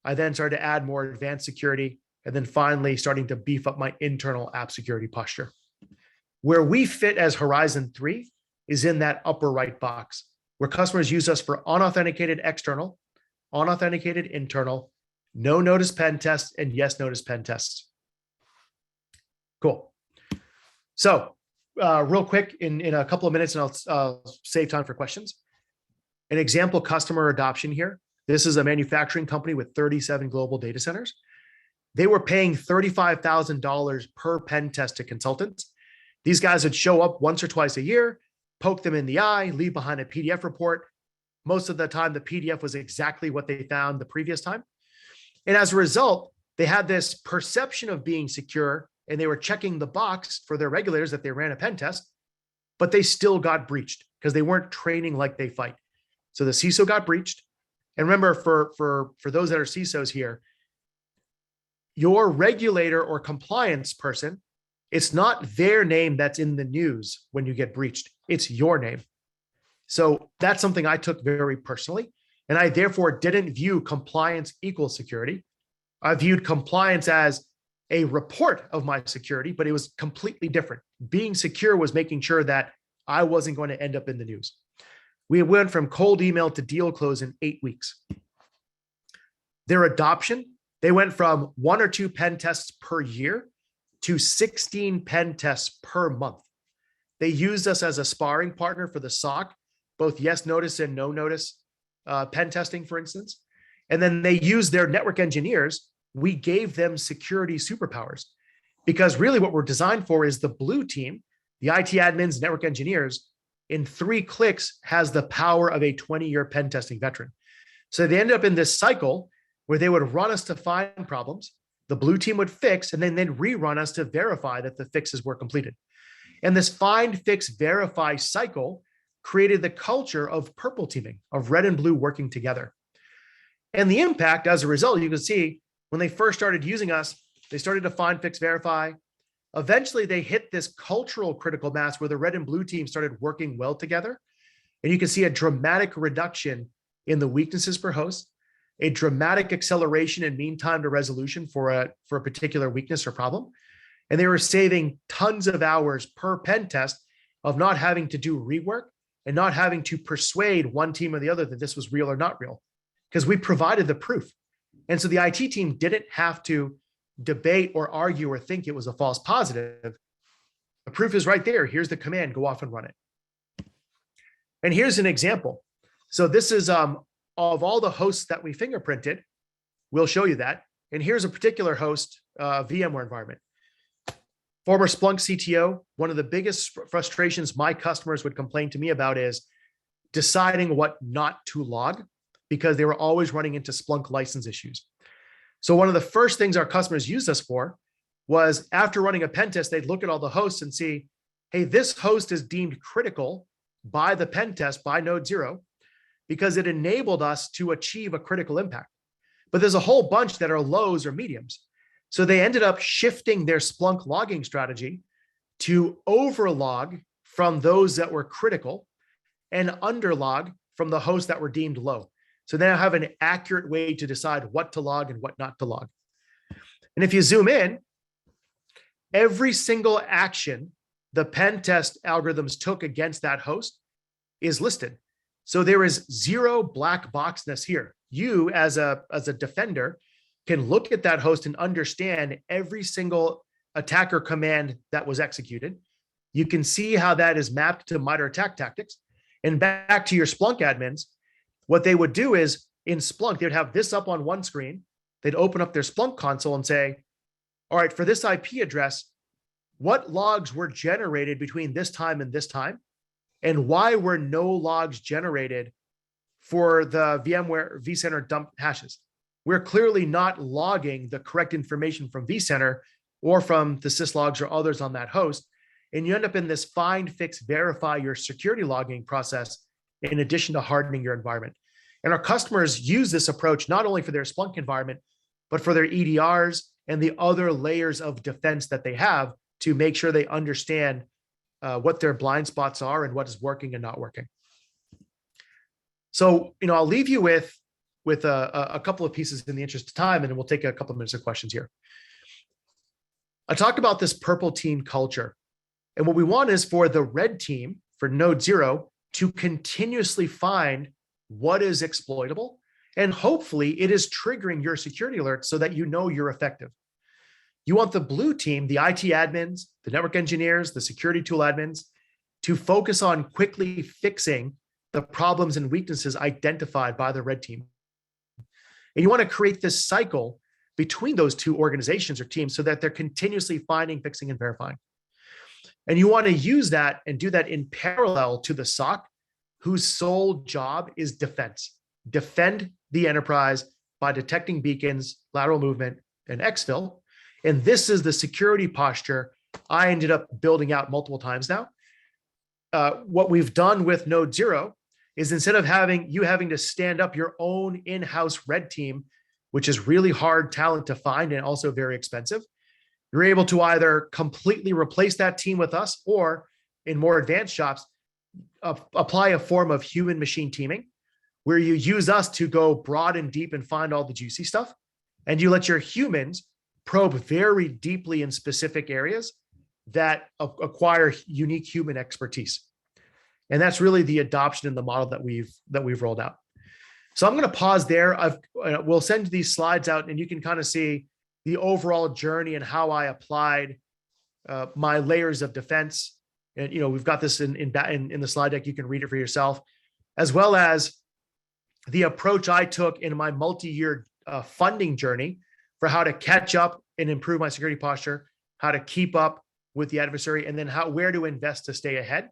Speaker 5: I then started to add more advanced security, and then finally starting to beef up my internal app security posture. Where we fit as Horizon 3 is in that upper right box, where customers use us for unauthenticated external, unauthenticated internal, no notice pen tests, and yes notice pen tests. Cool. So real quick, in a couple of minutes, and I'll save time for questions. An example customer adoption here. This is a manufacturing company with 37 global data centers. They were paying $35,000 per pen test to consultants. These guys would show up once or twice a year, poke them in the eye, leave behind a PDF report. Most of the time, the PDF was exactly what they found the previous time. And as a result, they had this perception of being secure, and they were checking the box for their regulators that they ran a pen test, but they still got breached because they weren't training like they fight. So the CISO got breached. And remember, for those that are CISOs here, your regulator or compliance person, it's not their name that's in the news when you get breached. It's your name. So that's something I took very personally. And I therefore didn't view compliance equals security. I viewed compliance as a report of my security, but it was completely different. Being secure was making sure that I wasn't going to end up in the news. We went from cold email to deal close in 8 weeks. Their adoption, they went from 1 or 2 pen tests per year to 16 pen tests per month. They used us as a sparring partner for the SOC, both yes notice and no notice pen testing, for instance. And then they used their network engineers. We gave them security superpowers, because really what we're designed for is the blue team, the IT admins, network engineers, in 3 clicks has the power of a 20-year pen testing veteran. So they ended up in this cycle where they would run us to find problems, the blue team would fix, and then they'd rerun us to verify that the fixes were completed. And this find, fix, verify cycle created the culture of purple teaming, of red and blue working together. And the impact as a result, you can see when they first started using us, they started to find, fix, verify. Eventually they hit this cultural critical mass where the red and blue team started working well together. And you can see a dramatic reduction in the weaknesses per host, a dramatic acceleration in mean time to resolution for a particular weakness or problem. And they were saving tons of hours per pen test of not having to do rework and not having to persuade one team or the other that this was real or not real, because we provided the proof. And so the IT team didn't have to debate or argue or think it was a false positive. The proof is right there. Here's the command, go off and run it. And here's an example. So this is of all the hosts that we fingerprinted, we'll show you that. And here's a particular host, VMware environment. Former Splunk CTO, one of the biggest frustrations my customers would complain to me about is deciding what not to log, because they were always running into Splunk license issues. So one of the first things our customers used us for was, after running a pen test, they'd look at all the hosts and see, hey, this host is deemed critical by the pen test, by node 0, because it enabled us to achieve a critical impact. But there's a whole bunch that are lows or mediums. So they ended up shifting their Splunk logging strategy to overlog from those that were critical and underlog from the hosts that were deemed low. So they now have an accurate way to decide what to log and what not to log. And if you zoom in, every single action the pen test algorithms took against that host is listed. So there is zero black boxness here. You as a defender can look at that host and understand every single attacker command that was executed. You can see how that is mapped to MITRE attack tactics. And back to your Splunk admins, what they would do is, in Splunk, they would have this up on one screen. They'd open up their Splunk console and say, all right, for this IP address, what logs were generated between this time and this time? And why were no logs generated for the VMware vCenter dump hashes? We're clearly not logging the correct information from vCenter or from the syslogs or others on that host. And you end up in this find, fix, verify your security logging process in addition to hardening your environment. And our customers use this approach not only for their Splunk environment, but for their EDRs and the other layers of defense that they have to make sure they understand what their blind spots are and what is working and not working. So, I'll leave you with a couple of pieces in the interest of time, and then we'll take a couple of minutes of questions here. I talked about this purple team culture. And what we want is for the red team, for node 0, to continuously find what is exploitable. And hopefully it is triggering your security alerts so that you know you're effective. You want the blue team, the IT admins, the network engineers, the security tool admins, to focus on quickly fixing the problems and weaknesses identified by the red team. And you want to create this cycle between those two organizations or teams so that they're continuously finding, fixing, and verifying. And you want to use that and do that in parallel to the SOC, whose sole job is defense. Defend the enterprise by detecting beacons, lateral movement, and exfil. And this is the security posture I ended up building out multiple times now. What we've done with node 0 is, instead of having to stand up your own in-house red team which is really hard talent to find and also very expensive. You're able to either completely replace that team with us, or in more advanced shops, apply a form of human machine teaming where you use us to go broad and deep and find all the juicy stuff. And you let your humans probe very deeply in specific areas that acquire unique human expertise. And that's really the adoption in the model that we've rolled out. So I'm going to pause there. We'll send these slides out and you can kind of see the overall journey and how I applied my layers of defense. And, we've got this in the slide deck. You can read it for yourself, as well as the approach I took in my multi-year funding journey for how to catch up and improve my security posture, how to keep up with the adversary, and then where to invest to stay ahead.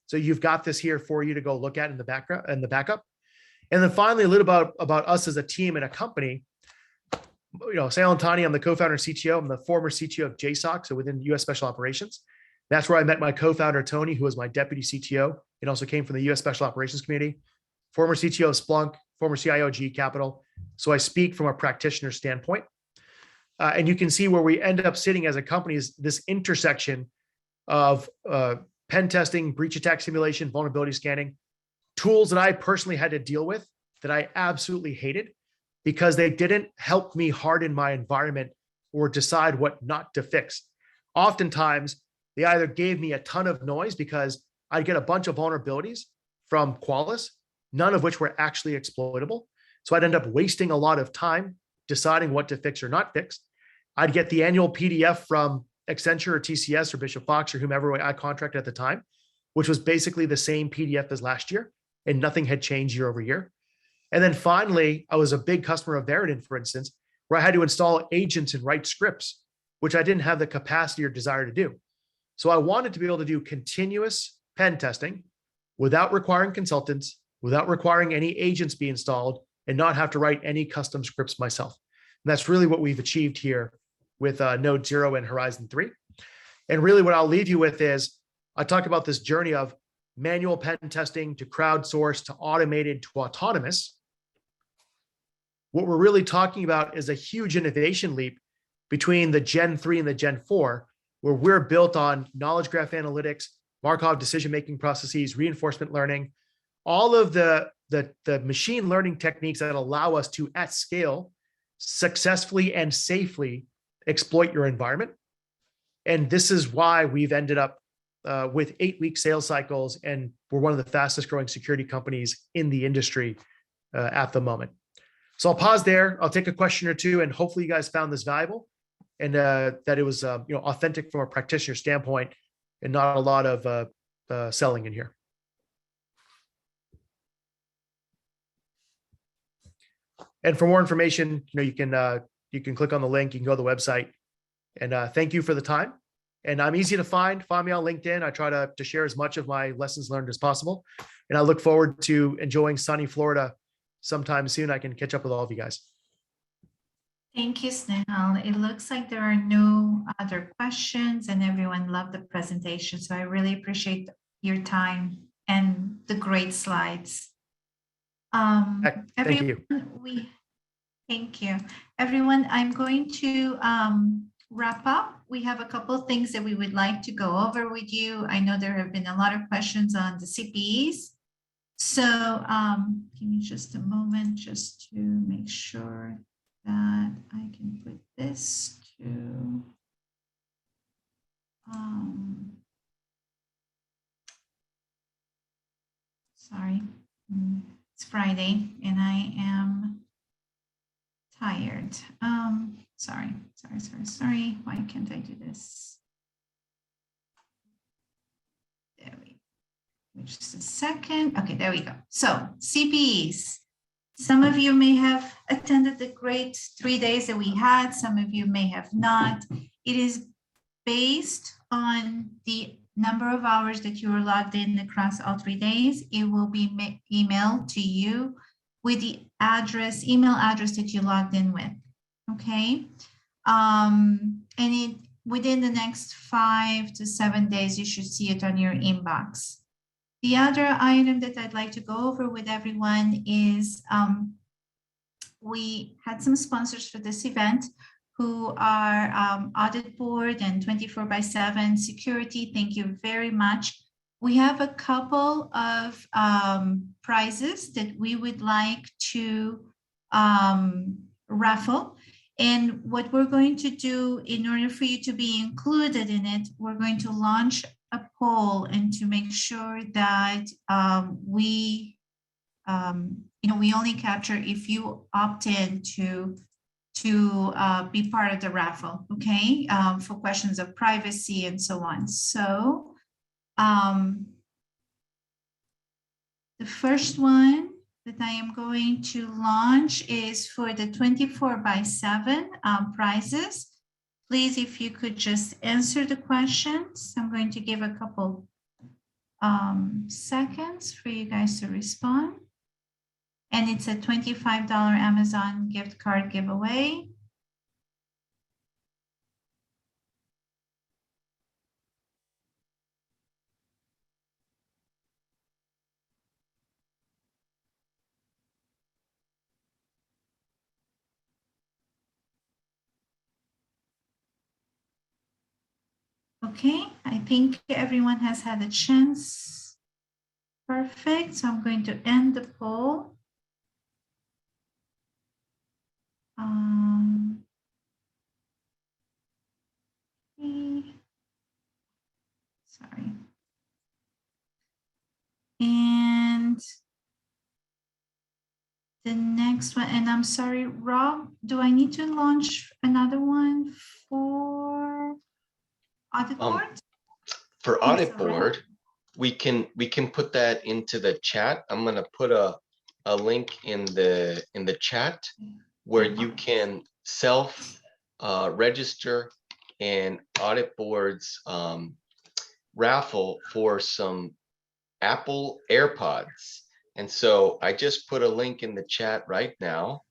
Speaker 5: So you've got this here for you to go look at in the background and the backup. And then finally, a little about us as a team and a company. Snehal Antani, I'm the co-founder and CTO. I'm the former CTO of JSOC, so within US Special Operations. That's where I met my co-founder, Tony, who was my deputy CTO. It also came from the US Special Operations community. Former CTO of Splunk, former CIO of GE Capital. So I speak from a practitioner standpoint. And you can see where we end up sitting as a company is this intersection of pen testing, breach attack simulation, vulnerability scanning, tools that I personally had to deal with that I absolutely hated because they didn't help me harden my environment or decide what not to fix. Oftentimes, they either gave me a ton of noise because I'd get a bunch of vulnerabilities from Qualys, none of which were actually exploitable. So I'd end up wasting a lot of time deciding what to fix or not fix. I'd get the annual PDF from Accenture or TCS or Bishop Fox or whomever I contracted at the time, which was basically the same PDF as last year, and nothing had changed year over year. And then finally, I was a big customer of Veridin, for instance, where I had to install agents and write scripts, which I didn't have the capacity or desire to do. So I wanted to be able to do continuous pen testing without requiring consultants, without requiring any agents be installed, and not have to write any custom scripts myself. And that's really what we've achieved here with Node 0 and Horizon 3. And really what I'll leave you with is, I talk about this journey of manual pen testing to crowdsourced to automated to autonomous. What we're really talking about is a huge innovation leap between the Gen 3 and the Gen 4, where we're built on knowledge graph analytics, Markov decision-making processes, reinforcement learning, all of the machine learning techniques that allow us to, at scale, successfully and safely exploit your environment. And this is why we've ended up with 8-week sales cycles, and we're one of the fastest growing security companies in the industry at the moment. So I'll pause there. I'll take a question or two, and hopefully you guys found this valuable and that it was authentic from a practitioner standpoint and not a lot of selling in here. And for more information, you can click on the link, you can go to the website. And thank you for the time. And I'm easy to find. Find me on LinkedIn. I try to share as much of my lessons learned as possible. And I look forward to enjoying sunny Florida sometime soon. I can catch up with all of you guys.
Speaker 1: Thank you, Snehal. It looks like there are no other questions and everyone loved the presentation. So I really appreciate your time and the great slides.
Speaker 5: Thank you.
Speaker 1: Thank you. Everyone, I'm going to wrap up. We have a couple of things that we would like to go over with you. I know there have been a lot of questions on the CPEs. So give me just a moment just to make sure that I can put this to sorry, it's Friday and I am tired. Sorry. Why can't I do this? There we go. Just a second. Okay, there we go. So CPEs. Some of you may have attended the great 3 days that we had. Some of you may have not. It is based on the number of hours that you were logged in across all 3 days. It will be emailed to you with the email address that you logged in with. Okay. And within the next 5 to 7 days, you should see it on your inbox. The other item that I'd like to go over with everyone is we had some sponsors for this event who are Audit Board and 24/7 security. Thank you very much. We have a couple of prizes that we would like to raffle. And what we're going to do in order for you to be included in it, we're going to launch a poll and to make sure that we only capture if you opt in to be part of the raffle, okay? For questions of privacy and so on. So the first one that I am going to launch is for the 24/7 prizes. Please, if you could just answer the questions. I'm going to give a couple seconds for you guys to respond. And it's a $25 Amazon gift card giveaway. Okay, I think everyone has had a chance. Perfect, so I'm going to end the poll. Okay. Sorry. And the next one, and I'm sorry, Rob, do I need to launch another one for Audit Board?
Speaker 6: For
Speaker 1: Yes,
Speaker 6: Audit
Speaker 1: already.
Speaker 6: Board, we can put that into the chat. I'm gonna put a link in the chat where you can self register in Audit Board's raffle for some Apple AirPods. And so I just put a link in the chat right now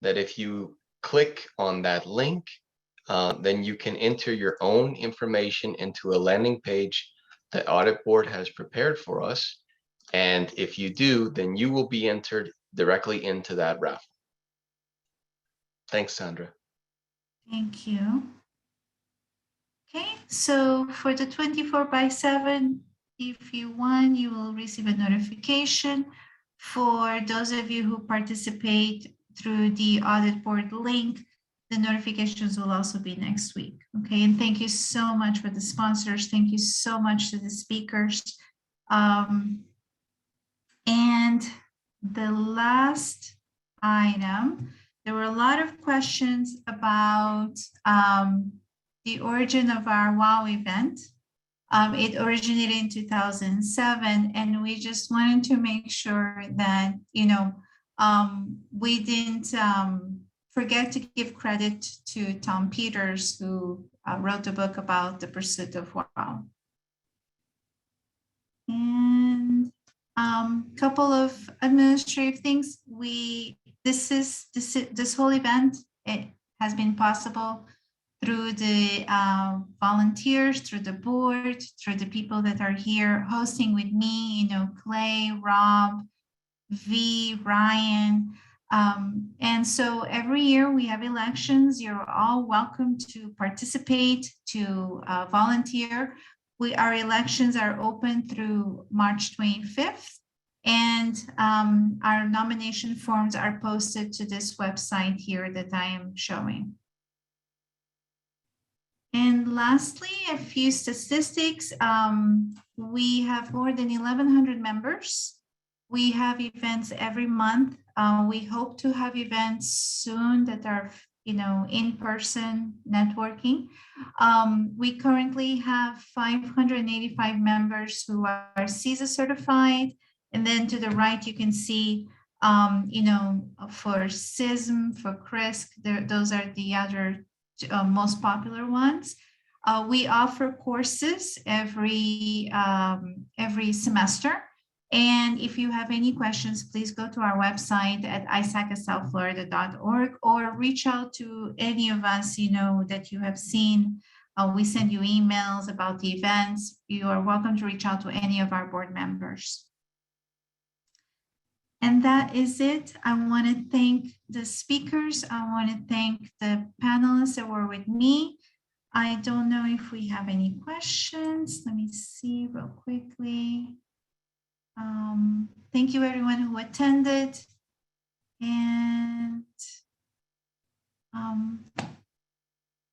Speaker 6: that if you click on that link, then you can enter your own information into a landing page that Audit Board has prepared for us. And if you do, then you will be entered directly into that raffle. Thanks, Sandra.
Speaker 1: Thank you. Okay, so for the 24/7, if you won, you will receive a notification. For those of you who participate through the Audit Board link, the notifications will also be next week. Okay, and thank you so much for the sponsors. Thank you so much to the speakers. And the last item, there were a lot of questions about the origin of our WOW event. It originated in 2007, and we just wanted to make sure that, we didn't forget to give credit to Tom Peters, who wrote a book about the pursuit of WOW. And couple of administrative things. This whole event, it has been possible through the volunteers, through the board, through the people that are here hosting with me, Clay, Rob, V, Ryan. And so every year we have elections. You're all welcome to participate, to volunteer. Our elections are open through March 25th. And our nomination forms are posted to this website here that I am showing. And lastly, a few statistics. We have more than 1,100 members. We have events every month. We hope to have events soon that are, in-person networking. We currently have 585 members who are CISA certified. And then to the right, you can see, for CISM, for CRISC, those are the other most popular ones. We offer courses every semester. And if you have any questions, please go to our website at ISACASFL.org or reach out to any of us, that you have seen. We send you emails about the events. You are welcome to reach out to any of our board members. And that is it. I want to thank the speakers. I want to thank the panelists that were with me. I don't know if we have any questions. Let me see real quickly. Thank you everyone who attended. And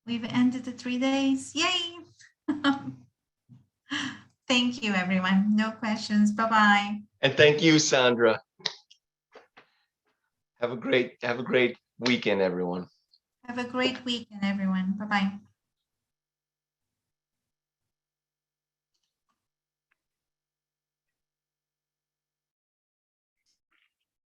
Speaker 1: we've ended the 3 days. Yay! Thank you everyone. No questions. Bye-bye.
Speaker 6: And thank you, Sandra. Have a great weekend, everyone.
Speaker 1: Have a great weekend, everyone. Bye-bye.